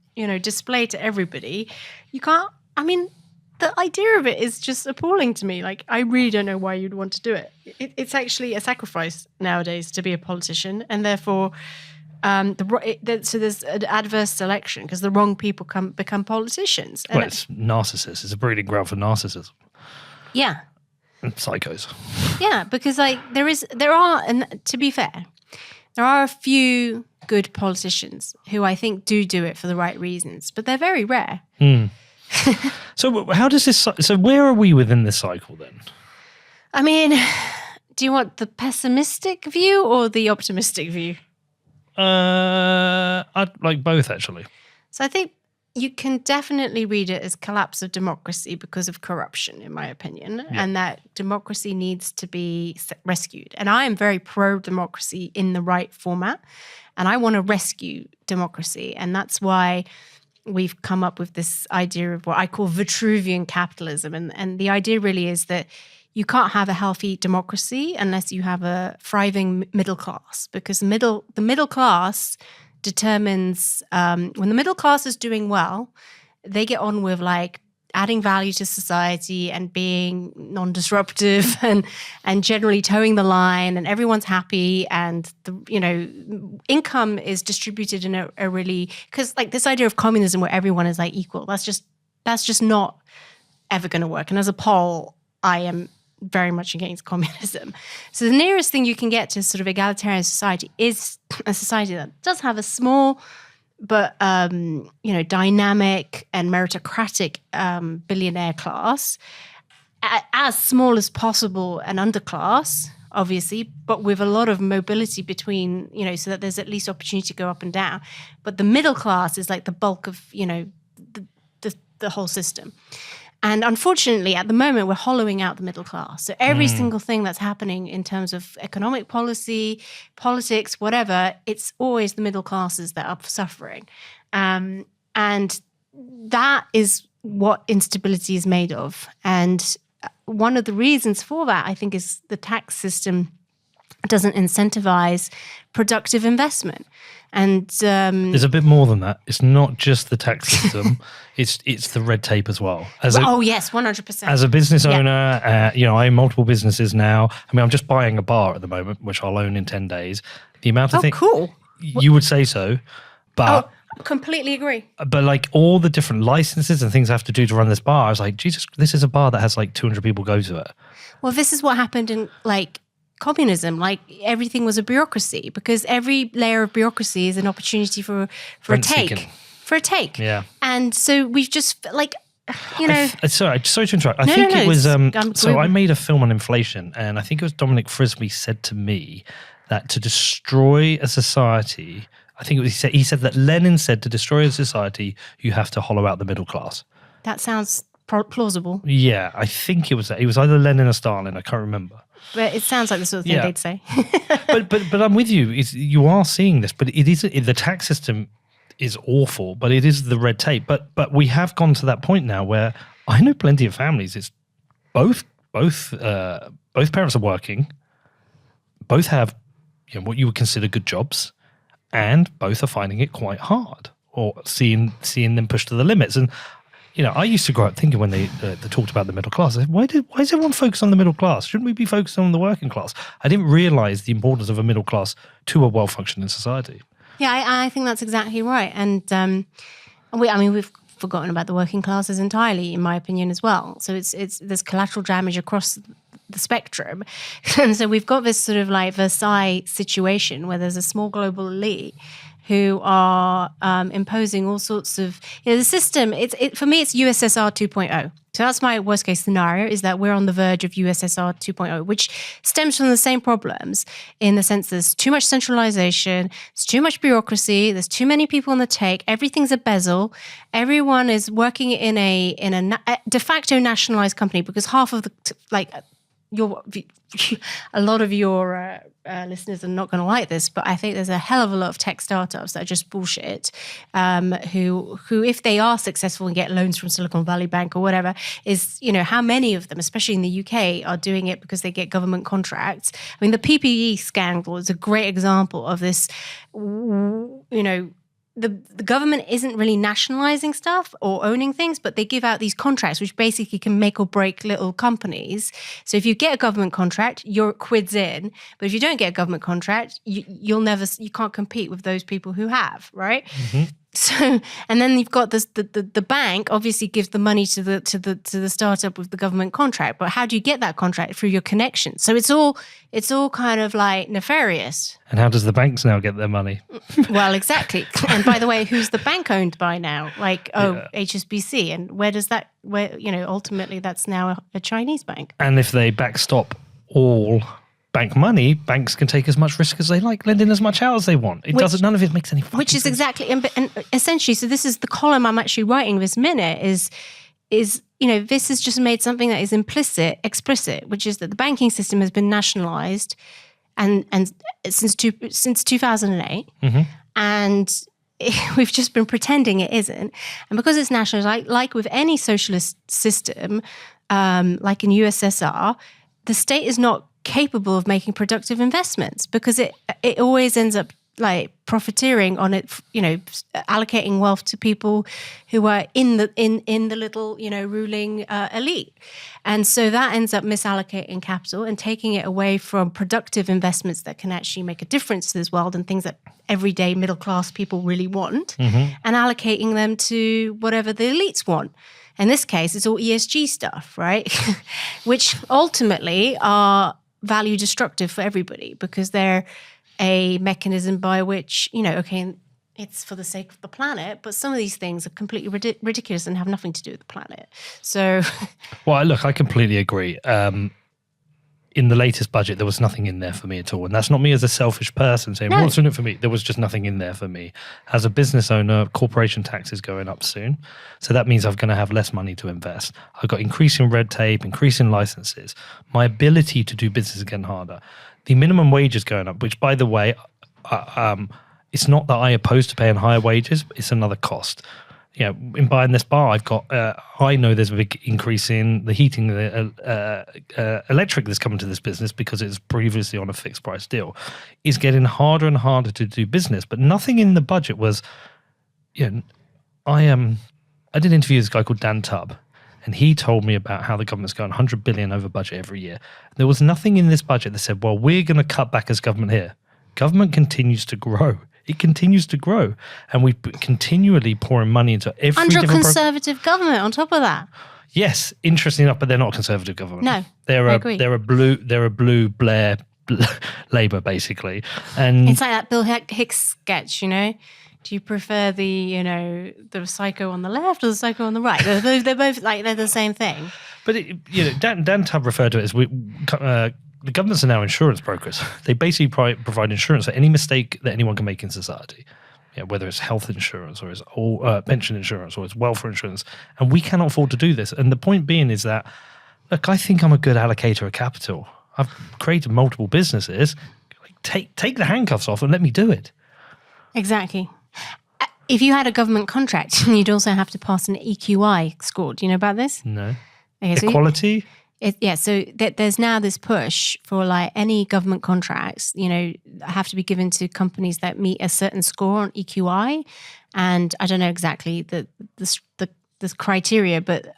display to everybody. You can't. I mean, the idea of it is just appalling to me. Like, I really don't know why you'd want to do it. It's actually a sacrifice nowadays to be a politician, and therefore, so there's an adverse selection because the wrong people become politicians. Well, it's narcissists. It's a breeding ground for narcissism. Yeah. And psychos. Yeah, because and to be fair, there are a few good politicians who I think do it for the right reasons, but they're very rare. So how does this? So where are we within this cycle then? I mean, do you want the pessimistic view or the optimistic view? I'd like both, actually. So I think you can definitely read it as collapse of democracy because of corruption, in my opinion, and that democracy needs to be rescued. And I am very pro-democracy in the right format, and I want to rescue democracy. And that's why we've come up with this idea of what I call Vitruvian capitalism. And the idea really is that you can't have a healthy democracy unless you have a thriving middle class, because the middle class determines, when the middle class is doing well, they get on with like adding value to society and being non-disruptive and generally towing the line, and everyone's happy, and income is distributed in a really, because like this idea of communism where everyone is like equal, that's just not ever going to work. And as a Pole, I am very much against communism. So the nearest thing you can get to sort of egalitarian society is a society that does have a small but dynamic and meritocratic billionaire class, as small as possible, an underclass, obviously, but with a lot of mobility between, so that there's at least opportunity to go up and down. But the middle class is like the bulk of, the whole system. And unfortunately, at the moment, we're hollowing out the middle class. So every single thing that's happening in terms of economic policy, politics, whatever, it's always the middle classes that are suffering. And that is what instability is made of. And one of the reasons for that, I think, is the tax system doesn't incentivize productive investment. And there's a bit more than that. It's not just the tax system; it's the red tape as well. Yes, 100%. As a business owner, I own multiple businesses now. I mean, I'm just buying a bar at the moment, which I'll own in 10 days. The amount of things. Cool. You would say so, but. Completely agree. But like all the different licenses and things I have to do to run this bar, I was like, Jesus, this is a bar that has like 200 people go to it. Well, this is what happened in like communism. Like everything was a bureaucracy, because every layer of bureaucracy is an opportunity for a take. Yeah. And so we've just like, sorry to interrupt. I think it was so I made a film on inflation, and I think it was Dominic Frisby said to me that to destroy a society, I think he said that Lenin said to destroy a society, you have to hollow out the middle class. That sounds plausible. Yeah, I think it was that. It was either Lenin or Stalin. I can't remember. But it sounds like the sort of thing they'd say. but I'm with you. You are seeing this, but the tax system is awful, but it is the red tape. But we have gone to that point now where I know plenty of families. It's both parents are working, both have what you would consider good jobs, and both are finding it quite hard, or seeing them pushed to the limits. And I used to grow up thinking when they talked about the middle class, why is everyone focused on the middle class? Shouldn't we be focused on the working class? I didn't realize the importance of a middle class to a well-functioning society. Yeah, I think that's exactly right. And we've forgotten about the working classes entirely, in my opinion, as well. So there's collateral damage across the spectrum. And so we've got this sort of like Versailles situation where there's a small global elite who are imposing all sorts of, the system, for me, it's USSR 2.0. So that's my worst case scenario, is that we're on the verge of USSR 2.0, which stems from the same problems in the sense there's too much centralization, there's too much bureaucracy, there's too many people on the take, everything's a bezel, everyone is working in a de facto nationalized company, because half of a lot of your listeners are not going to like this, but I think there's a hell of a lot of tech startups that are just bullshit, who if they are successful and get loans from Silicon Valley Bank or whatever, is, how many of them, especially in the UK, are doing it because they get government contracts. I mean, the PPE scandal is a great example of this, the government isn't really nationalizing stuff or owning things, but they give out these contracts which basically can make or break little companies. So if you get a government contract, you're quids in. But if you don't get a government contract, you can't compete with those people who have, right? Mm-hmm. So, and then you've got this, the bank obviously gives the money to the startup with the government contract, but how do you get that contract? Through your connection. So it's all kind of like nefarious. And how does the banks now get their money? Well, exactly. And by the way, who's the bank owned by now? HSBC. And ultimately that's now a Chinese bank. And if they backstop all bank money, banks can take as much risk as they like, lend in as much out as they want. None of it makes any fucking Which is sense. Exactly, and essentially, so this is the column I'm actually writing this minute is this has just made something that is explicit, which is that the banking system has been nationalized and since 2008, mm-hmm. and we've just been pretending it isn't. And because it's nationalized, like with any socialist system, like in USSR, the state is not capable of making productive investments because it always ends up like profiteering on it, allocating wealth to people who are in the little ruling elite, and so that ends up misallocating capital and taking it away from productive investments that can actually make a difference to this world and things that everyday middle class people really want, mm-hmm. and allocating them to whatever the elites want. In this case, it's all ESG stuff, right? Which ultimately are value destructive for everybody because they're a mechanism by which, it's for the sake of the planet, but some of these things are completely ridiculous and have nothing to do with the planet. So, well, look, I completely agree. In the latest budget, there was nothing in there for me at all. And that's not me as a selfish person saying, what's in it for me? There was just nothing in there for me. As a business owner, corporation tax is going up soon. So that means I'm going to have less money to invest. I've got increasing red tape, increasing licenses. My ability to do business is getting harder. The minimum wage is going up, which, by the way, it's not that I oppose to paying higher wages, but it's another cost. in buying this bar, I've got, I know there's a big increase in the heating, electric that's coming to this business because it's previously on a fixed price deal. It's getting harder and harder to do business, but nothing in the budget was, I did an interview with this guy called Dan Tubb, and he told me about how the government's going 100 billion over budget every year. There was nothing in this budget that said, well, we're going to cut back as government here. Government continues to grow. It continues to grow, and we continually pouring money into every under different conservative government. On top of that, yes, interesting enough, but they're not a conservative government. No, I agree. They're a blue Blair Labour basically, and it's like that Bill Hicks sketch. Do you prefer the psycho on the left or the psycho on the right? They're both like they're the same thing. But Dan Tubb referred to it as the governments are now insurance brokers. They basically provide insurance for any mistake that anyone can make in society, whether it's health insurance or it's pension insurance or it's welfare insurance. And we cannot afford to do this. And the point being is that, look, I think I'm a good allocator of capital. I've created multiple businesses. Take the handcuffs off and let me do it. Exactly. If you had a government contract, you'd also have to pass an EQI score. Do you know about this? No. Okay, Equality? So there's now this push for like any government contracts, have to be given to companies that meet a certain score on EQI, and I don't know exactly the criteria, but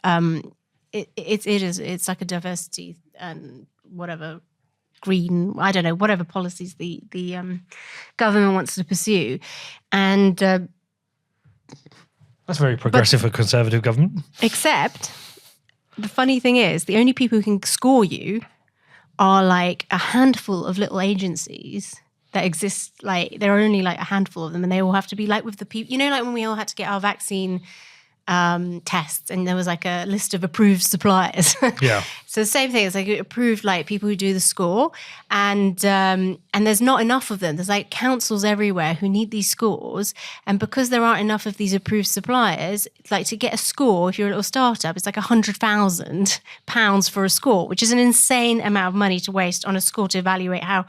it's like a diversity and whatever green, I don't know, whatever policies the government wants to pursue, and that's very progressive for conservative government. Except. The funny thing is, the only people who can score you are like a handful of little agencies that exist. Like there are only like a handful of them, and they all have to be like with the people. Like when we all had to get our vaccine tests, and there was like a list of approved suppliers. Yeah. So the same thing. It's like approved, like people who do the score, and there's not enough of them. There's like councils everywhere who need these scores, and because there aren't enough of these approved suppliers, like to get a score, if you're a little startup, it's like £100,000 for a score, which is an insane amount of money to waste on a score to evaluate how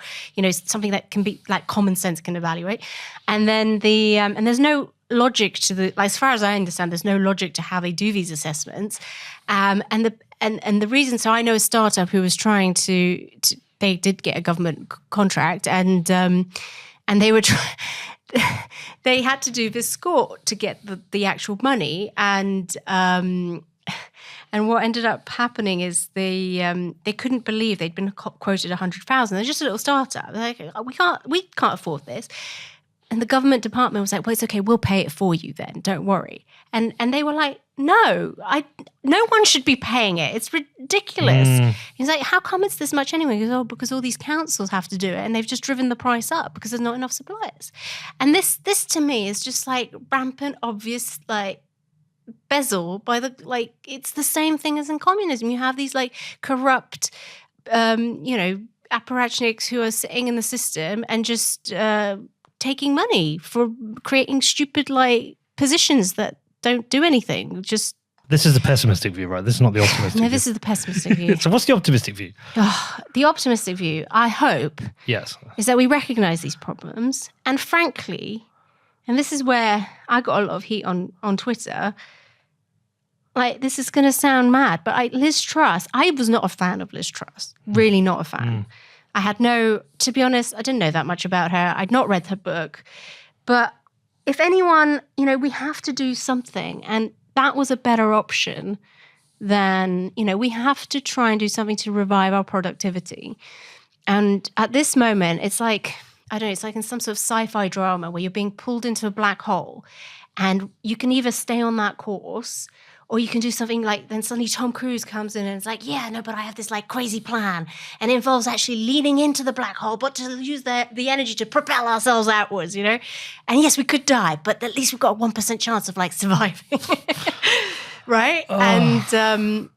something that can be like common sense can evaluate, and then and there's no logic to as far as I understand, there's no logic to how they do these assessments, and the reason. So I know a startup who was trying to they did get a government contract, and they were they had to do this score to get the actual money, and what ended up happening is they couldn't believe they'd been quoted 100,000. They're just a little startup. They're like, we can't afford this. And the government department was like, well, it's okay, we'll pay it for you then, don't worry. And they were like, no one should be paying it. It's ridiculous. He's like, how come it's this much anyway? He goes, because all these councils have to do it, and they've just driven the price up because there's not enough suppliers. And this to me is just like rampant, obvious, like bezel by it's the same thing as in communism. You have these like corrupt, apparatchiks who are sitting in the system and just taking money for creating stupid like positions that don't do anything. Just this is the pessimistic view, right? This is not the optimistic view. No, this is the pessimistic view. So what's the optimistic view? The optimistic view, I hope, yes, is that we recognize these problems. And frankly, and this is where I got a lot of heat on Twitter, like this is going to sound mad, but Liz Truss, I was not a fan of Liz Truss. Really not a fan. I had to be honest, I didn't know that much about her. I'd not read her book. But if anyone, we have to do something. And that was a better option than, we have to try and do something to revive our productivity. And at this moment, it's like, I don't know, it's like in some sort of sci-fi drama where you're being pulled into a black hole. And you can either stay on that course, or you can do something like, then suddenly Tom Cruise comes in and it's like, yeah, no, but I have this like crazy plan. And it involves actually leaning into the black hole, but to use the energy to propel ourselves outwards, And yes, we could die, but at least we've got a 1% chance of like surviving. Right? Oh. And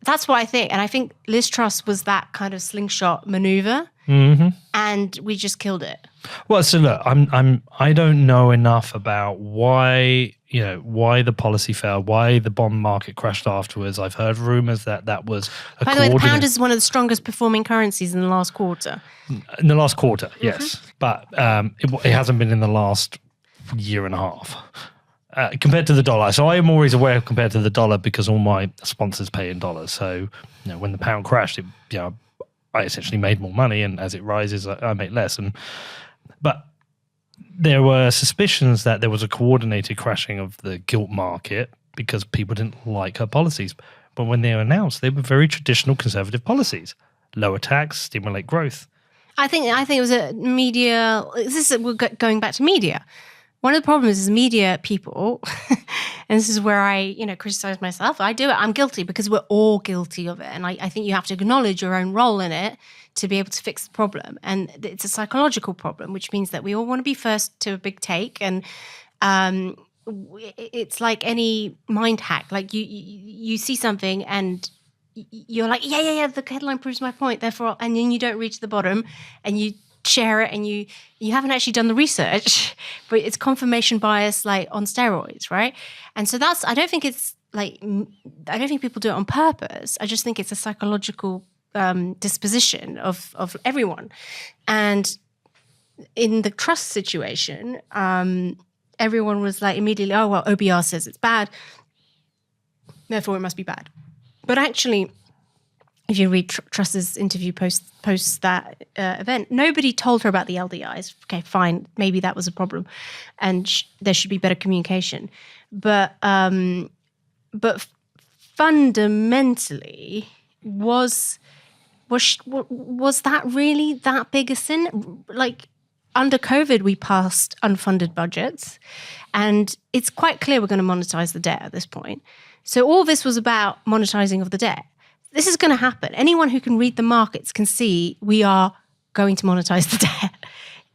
that's what I think. And I think Liz Truss was that kind of slingshot maneuver. Mm-hmm. And we just killed it. Well, so look, I don't know enough about why the policy failed, why the bond market crashed afterwards. I've heard rumors that was By the way, the pound is one of the strongest performing currencies in the last quarter. In the last quarter, yes. But it hasn't been in the last year and a half. compared to the dollar. So I am always aware compared to the dollar because all my sponsors pay in dollars. So when the pound crashed, I essentially made more money, and as it rises, I make less. But there were suspicions that there was a coordinated crashing of the gilt market because people didn't like her policies. But when they were announced, they were very traditional conservative policies: lower tax, stimulate growth. I think it was a media. We're going back to media. One of the problems is media people, and this is where I, criticize myself. I do it. I'm guilty because we're all guilty of it. And I think you have to acknowledge your own role in it to be able to fix the problem. And it's a psychological problem, which means that we all want to be first to a big take. And it's like any mind hack. Like you see something and you're like, yeah, the headline proves my point. Therefore, and then you don't reach the bottom and you share it and you haven't actually done the research, but it's confirmation bias like on steroids, right? And so I don't think people do it on purpose. I just think it's a psychological disposition of everyone. And in the trust situation, everyone was like immediately, oh, well, OBR says it's bad, therefore it must be bad. But actually, if you read Truss's interview post that event, nobody told her about the LDIs. Okay, fine, maybe that was a problem, and there should be better communication. But fundamentally, was that really that big a sin? Like under COVID, we passed unfunded budgets, and it's quite clear we're going to monetize the debt at this point. So all this was about monetizing of the debt. This is going to happen. Anyone who can read the markets can see we are going to monetize the debt.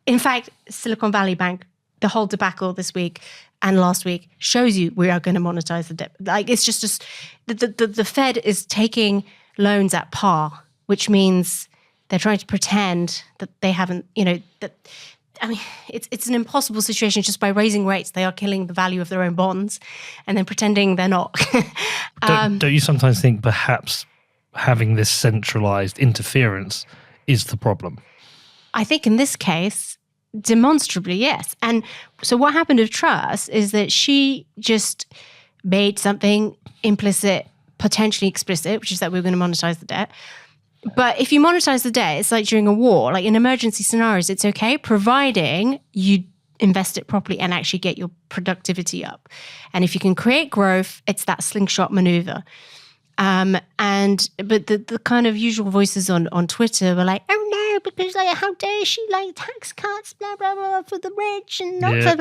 In fact, Silicon Valley Bank, the whole debacle this week and last week shows you we are going to monetize the debt. Like it's just the Fed is taking loans at par, which means they're trying to pretend that they haven't, it's an impossible situation. Just by raising rates, they are killing the value of their own bonds and then pretending they're not. Don't you sometimes think perhaps having this centralized interference is the problem? I think in this case, demonstrably, yes. And so what happened with Truss is that she just made something implicit, potentially explicit, which is that we were going to monetize the debt. But if you monetize the debt, it's like during a war, like in emergency scenarios, it's okay, providing you invest it properly and actually get your productivity up. And if you can create growth, it's that slingshot maneuver. But the kind of usual voices on Twitter were like, oh no, because like, how dare she, like tax cuts, blah, blah, blah, for the rich and not for...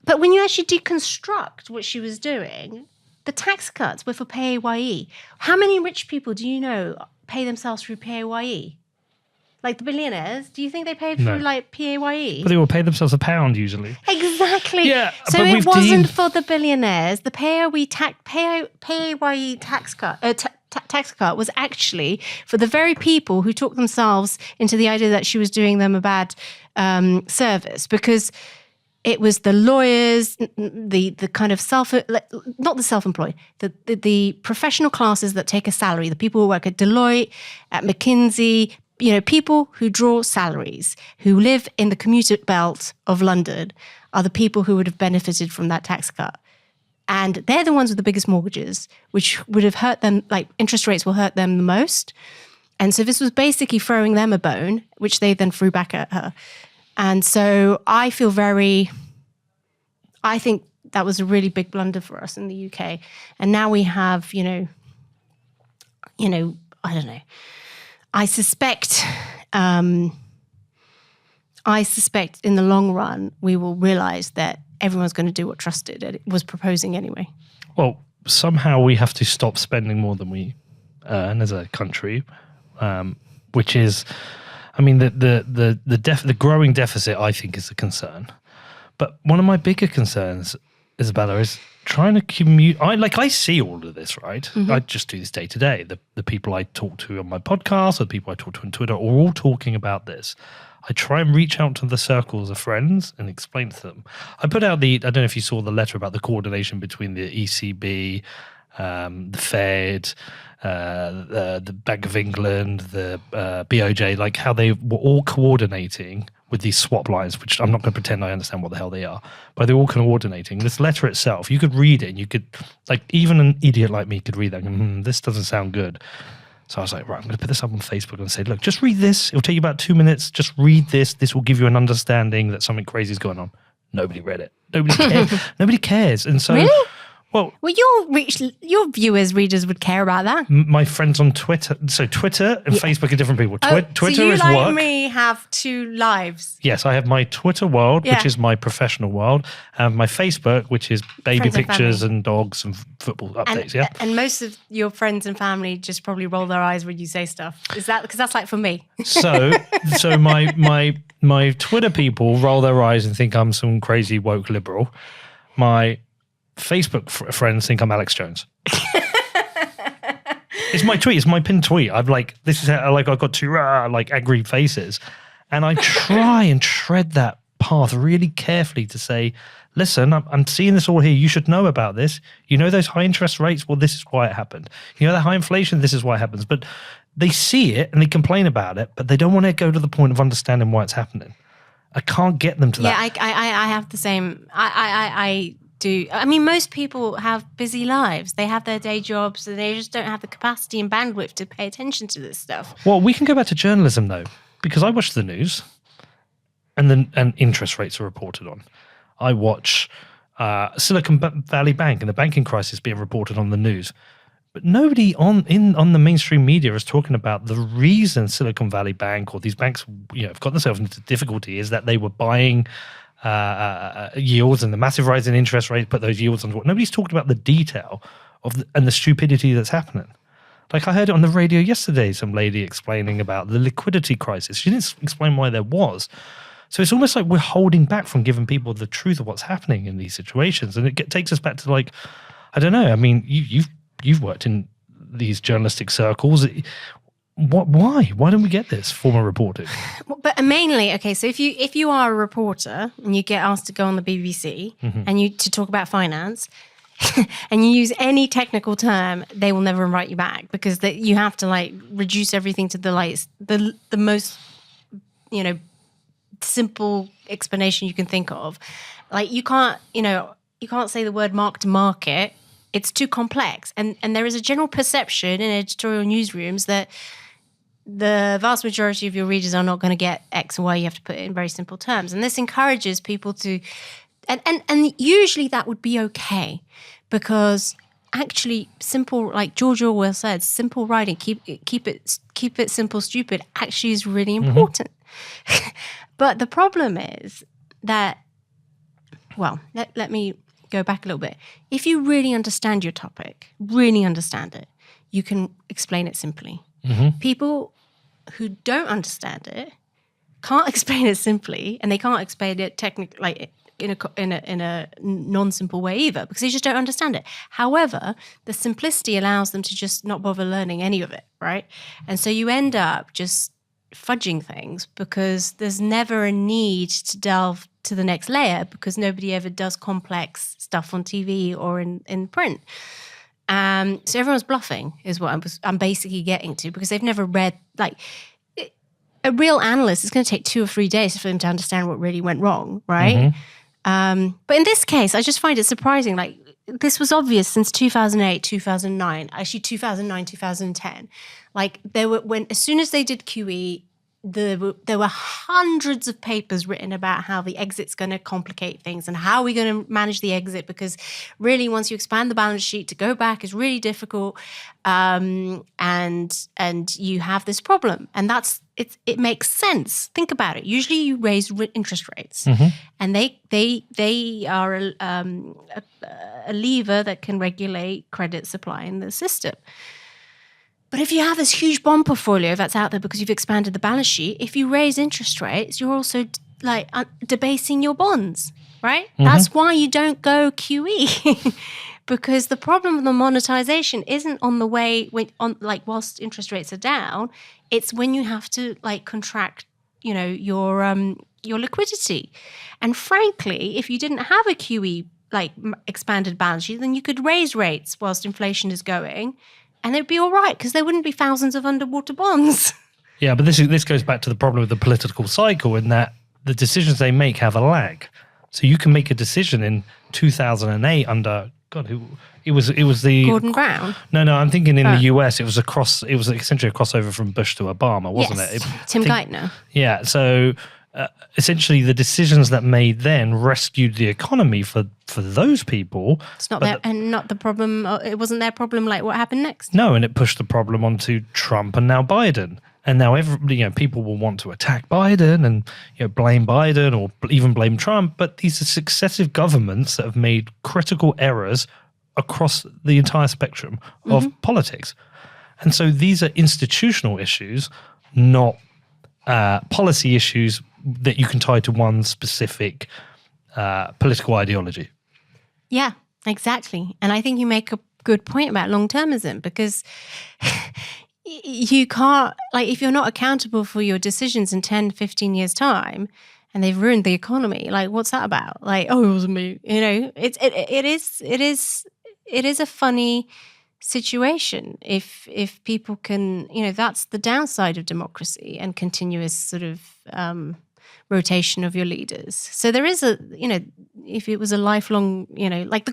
But when you actually deconstruct what she was doing, the tax cuts were for PAYE. How many rich people do you know pay themselves through PAYE? Like the billionaires, do you think they pay through like PAYE? But they will pay themselves £1 usually. Exactly. Yeah, so it wasn't for the billionaires. The PAYE tax cut was actually for the very people who talked themselves into the idea that she was doing them a bad service, because it was the lawyers, the kind of not the self-employed, the professional classes that take a salary, the people who work at Deloitte, at McKinsey, people who draw salaries, who live in the commuter belt of London, are the people who would have benefited from that tax cut. And they're the ones with the biggest mortgages, which would have hurt them, like interest rates will hurt them the most. And so this was basically throwing them a bone, which they then threw back at her. And so I think that was a really big blunder for us in the UK. And now we have, I don't know. I suspect in the long run, we will realize that everyone's going to do what Truss did. It was proposing anyway. Well, somehow we have to stop spending more than we earn as a country, which is, the growing deficit, I think, is a concern. But one of my bigger concerns, Izabella, is trying to commute. I see all of this, right? Mm-hmm. I just do this day to day. The people I talk to on my podcast, or the people I talk to on Twitter, are all talking about this. I try and reach out to the circles of friends and explain to them. I put out I don't know if you saw the letter about the coordination between the ECB, the Fed, the Bank of England, the BOJ, like how they were all coordinating with these swap lines, which I'm not going to pretend I understand what the hell they are, but they're all coordinating. This letter itself, you could read it and you could, like, even an idiot like me could read that and this doesn't sound good. So I was like, right, I'm going to put this up on Facebook and say, look, just read this. It'll take you about 2 minutes. Just read this. This will give you an understanding that something crazy is going on. Nobody read it. Nobody cares. Nobody cares. And so, really? Well, your viewers, readers would care about that. My friends on Twitter. So Twitter and Facebook are different people. Twitter so you is like work. me have two lives. Yes, I have my Twitter world, which is my professional world, and my Facebook, which is baby Friends and pictures family. and dogs and football updates. And, and most of your friends and family just probably roll their eyes when you say stuff. Is that because that's like for me? So my Twitter people roll their eyes and think I'm some crazy woke liberal. My Facebook friends think I'm Alex Jones. It's my tweet. It's my pinned tweet. I've this is how, I've got two angry faces, and I try and tread that path really carefully to say, listen, I'm seeing this all here. You should know about this. You know those high interest rates? Well, this is why it happened. You know that high inflation? This is why it happens. But they see it and they complain about it, but they don't want to go to the point of understanding why it's happening. I can't get them to that. Yeah, I have the same. I do. I mean, most people have busy lives. They have their day jobs and they just don't have the capacity and bandwidth to pay attention to this stuff. Well, we can go back to journalism though, because I watch the news and interest rates are reported on. I watch Silicon Valley Bank and the banking crisis being reported on the news. But nobody on the mainstream media is talking about the reason Silicon Valley Bank or these banks have got themselves into difficulty is that they were buying yields, and the massive rise in interest rates put those yields on. Nobody's talking about the detail of and the stupidity that's happening. Like I heard it on the radio yesterday, some lady explaining about the liquidity crisis. She didn't explain why there was. So it's almost like we're holding back from giving people the truth of what's happening in these situations. And it takes us back to I don't know. I mean, you've worked in these journalistic circles. Why don't we get this form of reporting? But mainly, okay, so if you are a reporter and you get asked to go on the BBC and to talk about finance and you use any technical term, they will never invite you back because you have to reduce everything to the most simple explanation you can think of. You can't say the word mark to market. It's too complex, and there is a general perception in editorial newsrooms that the vast majority of your readers are not going to get X and Y. You have to put it in very simple terms. And this encourages people to, and usually that would be okay because actually simple, like George Orwell said, simple writing, keep it simple, stupid, actually is really important. But the problem is that, well, let me go back a little bit. If you really understand your topic, really understand it, you can explain it simply. People who don't understand it can't explain it simply, and they can't explain it technically, in a non-simple way either, because they just don't understand it. However, the simplicity allows them to just not bother learning any of it, right? And so you end up just fudging things because there's never a need to delve to the next layer because nobody ever does complex stuff on TV or in print. So everyone's bluffing is what I'm basically getting to because they've never read, a real analyst is going to take 2 or 3 days for them to understand what really went wrong, right? But in this case, I just find it surprising. This was obvious since 2008, 2009, actually 2009, 2010. As soon as they did QE, there were hundreds of papers written about how the exit's going to complicate things and how we're going to manage the exit because really once you expand the balance sheet to go back is really difficult, and you have this problem, and it makes sense. Think about it. Usually you raise interest rates, and they are a lever that can regulate credit supply in the system. But if you have this huge bond portfolio that's out there because you've expanded the balance sheet, if you raise interest rates, you're also debasing your bonds, right? That's why you don't go QE. Because the problem with the monetization isn't on the way whilst interest rates are down, it's when you have to contract, your liquidity. And frankly, if you didn't have a QE expanded balance sheet, then you could raise rates whilst inflation is going. And it'd be all right because there wouldn't be thousands of underwater bonds. Yeah, but this goes back to the problem of the political cycle in that the decisions they make have a lag. So you can make a decision in 2008 under it was the Gordon Brown. No, I'm thinking in the US it was essentially a crossover from Bush to Obama, wasn't it? Tim Geithner. Yeah. So essentially, the decisions that made then rescued the economy for those people. It's not not the problem. It wasn't their problem. Like what happened next? No, and it pushed the problem onto Trump and now Biden. And now people will want to attack Biden and blame Biden or even blame Trump. But these are successive governments that have made critical errors across the entire spectrum of politics. And so these are institutional issues, not policy issues that you can tie to one specific political ideology. Yeah, exactly. And I think you make a good point about long-termism because you can't, like, if you're not accountable for your decisions in 10, 15 years' time and they've ruined the economy, like, what's that about? Like, oh, it wasn't me. It is a funny situation if people can, that's the downside of democracy and continuous sort of rotation of your leaders. So there is if it was a lifelong, like the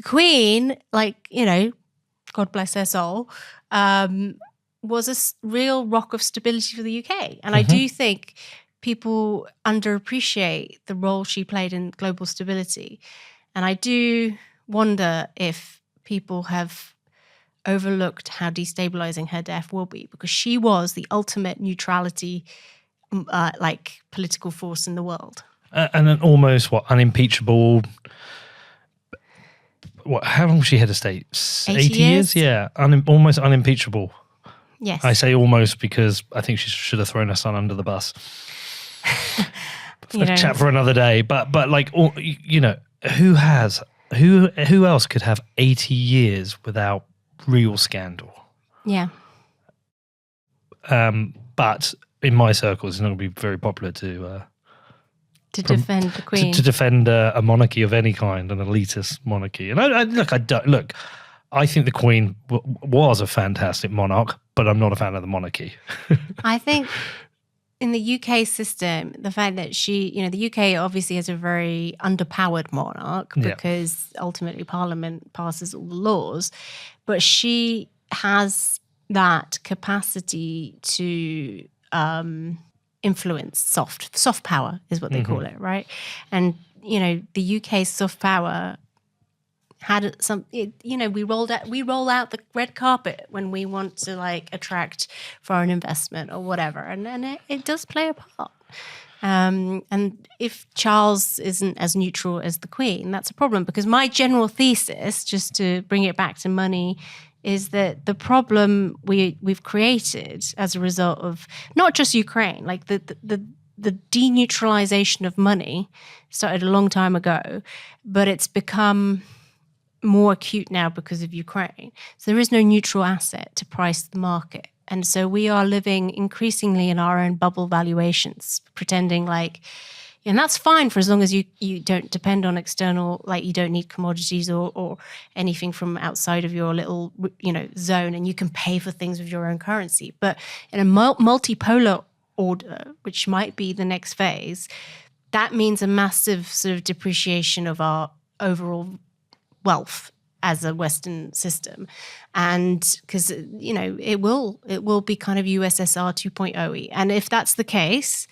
Queen, like, God bless her soul, was a real rock of stability for the UK. And I do think people underappreciate the role she played in global stability. And I do wonder if people have overlooked how destabilizing her death will be, because she was the ultimate neutrality, political force in the world. And an almost, unimpeachable... how long was she head of state? 80 years? Yeah, almost unimpeachable. Yes. I say almost because I think she should have thrown her son under the bus. Chat for another day. But like, who else could have 80 years without real scandal? Yeah. But in my circles, it's not going to be very popular to defend the Queen, to defend a monarchy of any kind, an elitist monarchy. And I think the Queen was a fantastic monarch, but I'm not a fan of the monarchy. I think in the UK system, the fact that the UK obviously has a very underpowered monarch because ultimately Parliament passes all the laws, but she has that capacity to influence. Soft power is what they call it, right? And the UK's soft power had we roll out the red carpet when we want to attract foreign investment or whatever, and it does play a part. And if Charles isn't as neutral as the Queen, that's a problem, because my general thesis, just to bring it back to money, is that the problem we've created as a result of not just Ukraine, like the deneutralization of money started a long time ago, but it's become more acute now because of Ukraine. So there is no neutral asset to price the market. And so we are living increasingly in our own bubble valuations, pretending and that's fine for as long as you don't depend on external, you don't need commodities or anything from outside of your little, zone, and you can pay for things with your own currency. But in a multipolar order, which might be the next phase, that means a massive sort of depreciation of our overall wealth as a Western system. And because, it will be kind of USSR 2.0. And if that's the case,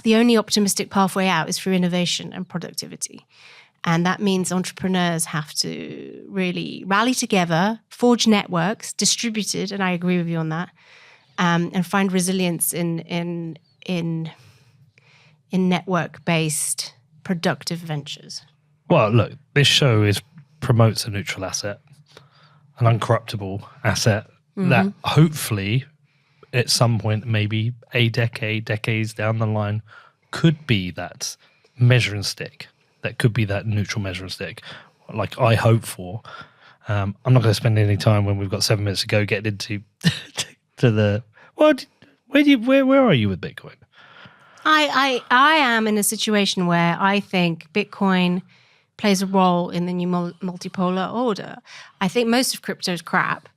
the only optimistic pathway out is through innovation and productivity. And that means entrepreneurs have to really rally together, forge networks, distributed, and I agree with you on that, and find resilience in network-based productive ventures. Well, look, this show promotes a neutral asset, an uncorruptible asset that hopefully at some point, maybe decades down the line, could be that measuring stick, that could be that neutral measuring stick, like I hope for. I'm not going to spend any time when we've got 7 minutes to go getting into to the, where are you with Bitcoin? I am in a situation where I think Bitcoin plays a role in the new multipolar order. I think most of crypto is crap,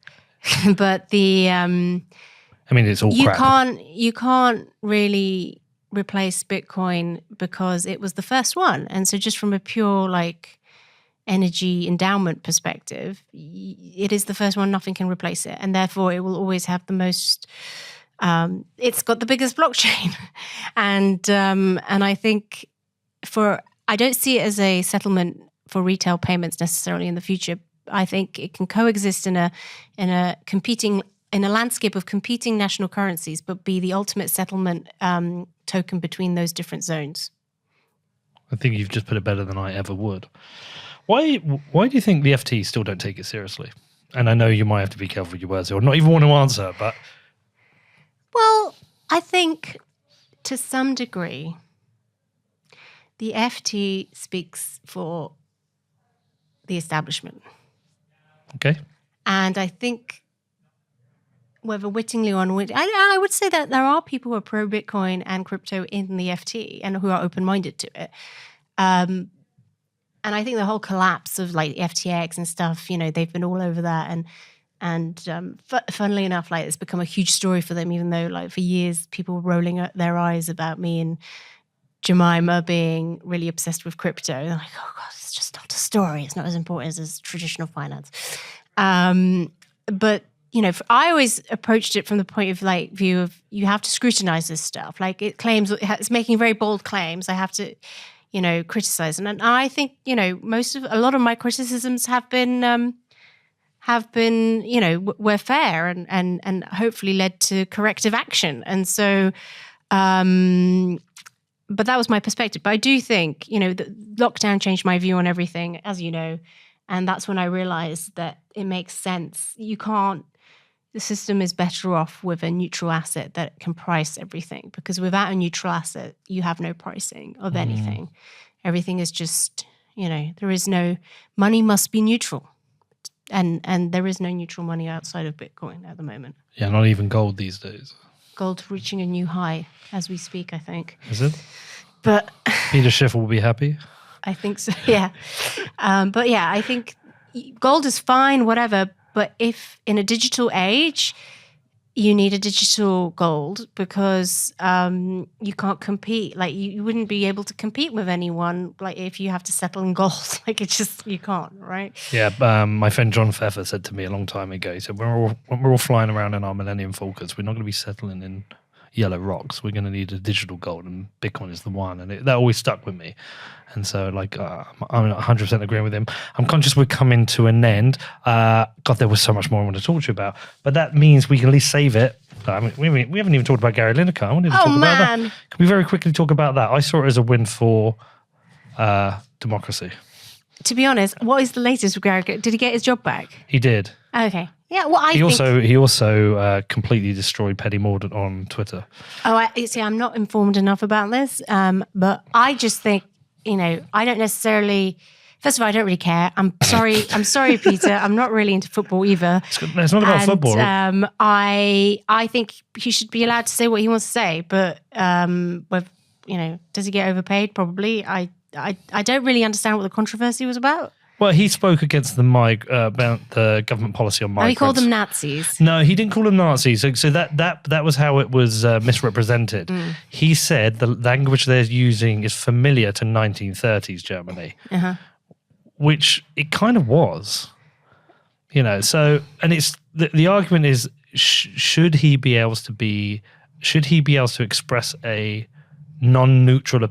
but it's all crap. You can't really replace Bitcoin because it was the first one. And so just from a pure like energy endowment perspective, it is the first one, nothing can replace it. And therefore it will always have the most, it's got the biggest blockchain. And I think I don't see it as a settlement for retail payments necessarily in the future. I think it can coexist in a landscape of competing national currencies, but be the ultimate settlement token between those different zones. I think you've just put it better than I ever would. Why do you think the FT still don't take it seriously? And I know you might have to be careful with your words or not even want to answer, but... Well, I think to some degree, the FT speaks for the establishment. Okay. And I think whether wittingly or unwittingly, I would say that there are people who are pro-Bitcoin and crypto in the FT and who are open-minded to it. And I think the whole collapse of like FTX and stuff, they've been all over that. And funnily enough, like it's become a huge story for them, even though like for years people were rolling their eyes about me and Jemima being really obsessed with crypto. They're like, oh God, it's just not a story. It's not as important as traditional finance. But I always approached it from the point of view of you have to scrutinize this stuff. Like it's making very bold claims. I have to, criticize. And I think, a lot of my criticisms have been, were fair and hopefully led to corrective action. And so, but that was my perspective. But I do think, the lockdown changed my view on everything, as you know. And that's when I realized that it makes sense. The system is better off with a neutral asset that can price everything, because without a neutral asset, you have no pricing of anything. Everything is just, there is no, money must be neutral. And there is no neutral money outside of Bitcoin at the moment. Yeah, not even gold these days. Gold reaching a new high as we speak, I think. Is it? But Peter Schiff will be happy. I think so, yeah. But yeah, I think gold is fine, whatever. But if in a digital age, you need a digital gold because you can't compete. Like you wouldn't be able to compete with anyone. Like if you have to settle in gold, like you can't, right? Yeah, my friend John Pfeffer said to me a long time ago. He said, when we're all flying around in our Millennium Falcons, we're not going to be settling in yellow rocks. We're going to need a digital gold, and Bitcoin is the one. And that always stuck with me. And so, I'm 100% agreeing with him. I'm conscious we're coming to an end. God, there was so much more I want to talk to you about. But that means we can at least save it. I mean, we haven't even talked about Gary Lineker. I wanted to talk about that. Can we very quickly talk about that? I saw it as a win for democracy. To be honest, what is the latest with Gary? Did he get his job back? He did. Okay. Yeah, well, he also completely destroyed Penny Mordaunt on Twitter. Oh, I'm not informed enough about this, but I just think, I don't necessarily. First of all, I don't really care. I'm sorry, Peter. I'm not really into football either. It's not about football. I think he should be allowed to say what he wants to say, but does he get overpaid? Probably. I don't really understand what the controversy was about. Well, he spoke against about the government policy on migrants. Oh, he called them Nazis. No, he didn't call them Nazis. So that was how it was misrepresented. He said the language they're using is familiar to 1930s Germany, which it kind of was. So, and it's the argument is should he be able to express a non-neutral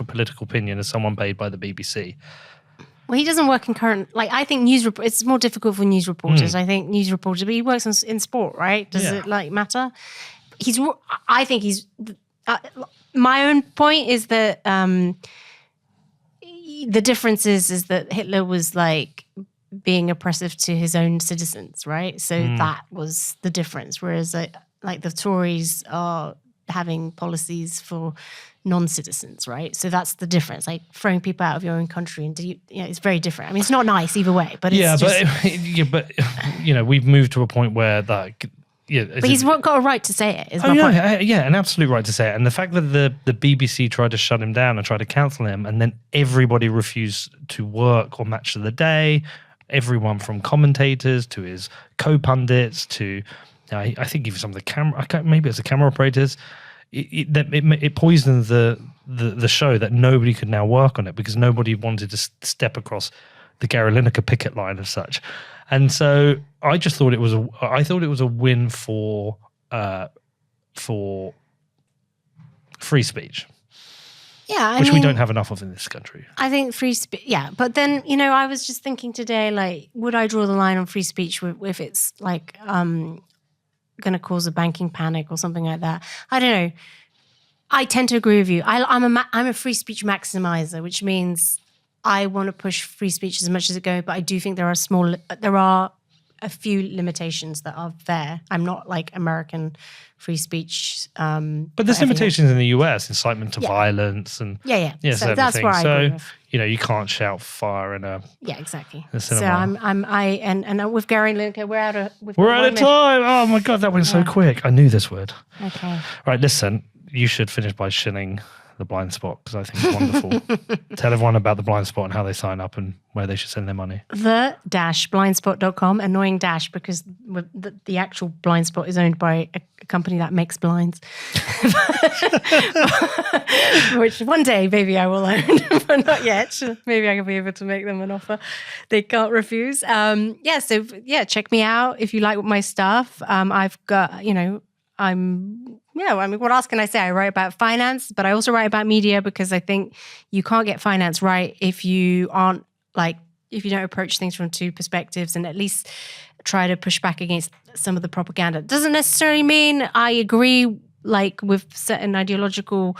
political opinion as someone paid by the BBC? Well, he doesn't work in current. I think it's more difficult for news reporters. I think news reporters, but he works in sport, right? Does it matter? I think he's. My own point is that the difference is that Hitler was being oppressive to his own citizens, right? So that was the difference. Whereas the Tories are having policies for non-citizens, right? So that's the difference. Throwing people out of your own country, and it's very different. I mean, it's not nice either way, but but we've moved to a point where but he's got a right to say it. An absolute right to say it. And the fact that the BBC tried to shut him down and tried to cancel him, and then everybody refused to work or Match of the Day, everyone from commentators to his co-pundits to I think even some of the maybe it's the camera operators. it poisoned the show, that nobody could now work on it because nobody wanted to step across the Gary Lineker picket line as such. And so I just thought it was a win for free speech. Yeah, which we don't have enough of in this country. I think free speech, yeah. But then, I was just thinking today, like, would I draw the line on free speech if it's like going to cause a banking panic or something like that? I don't know. I tend to agree with you. I'm a free speech maximizer, which means I want to push free speech as much as it goes. But I do think there are a few limitations that are there. I'm not like American free speech. But there's limitations in the US, incitement to violence and so that's where I agree with. You can't shout fire in a exactly. a So cinema. and with Gary Lineker, we're out of time. Oh my god, that went so quick. I knew this would. Okay. Right, listen. You should finish by shilling the blind spot because I think it's wonderful. Tell everyone about the blind spot and how they sign up and where they should send their money. The-blindspot.com, annoying dash because the actual blind spot is owned by a company that makes blinds. Which one day maybe I will own, but not yet. Maybe I can be able to make them an offer they can't refuse. Check me out if you like my stuff. I've got, what else can I say? I write about finance, but I also write about media because I think you can't get finance right if you don't approach things from two perspectives and at least try to push back against some of the propaganda. It doesn't necessarily mean I agree with certain ideological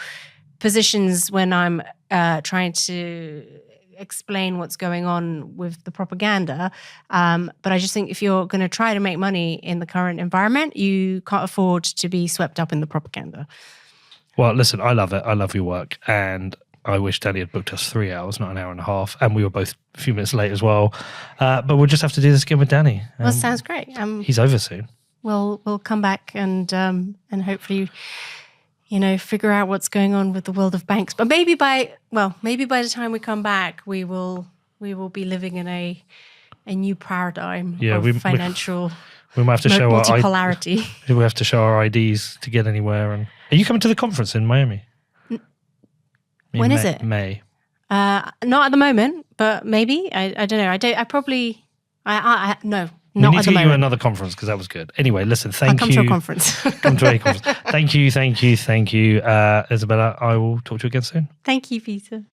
positions when I'm trying to explain what's going on with the propaganda. But I just think if you're going to try to make money in the current environment, you can't afford to be swept up in the propaganda. Well, listen, I love it. I love your work. And I wish Danny had booked us 3 hours, not an hour and a half. And we were both a few minutes late as well. But we'll just have to do this again with Danny. Well, sounds great. He's over soon. We'll come back and hopefully figure out what's going on with the world of banks. But maybe by the time we come back, we will be living in a new paradigm of financial we might have to show multipolarity. We have to show our IDs to get anywhere. And are you coming to the conference in Miami? When is it? May. Not at the moment, but maybe. I don't know. No. We Not need at to the get you moment. another conference because that was good. Anyway, listen, thank you. I'll come to a conference. Come to a conference. Thank you. Izabella, I will talk to you again soon. Thank you, Peter.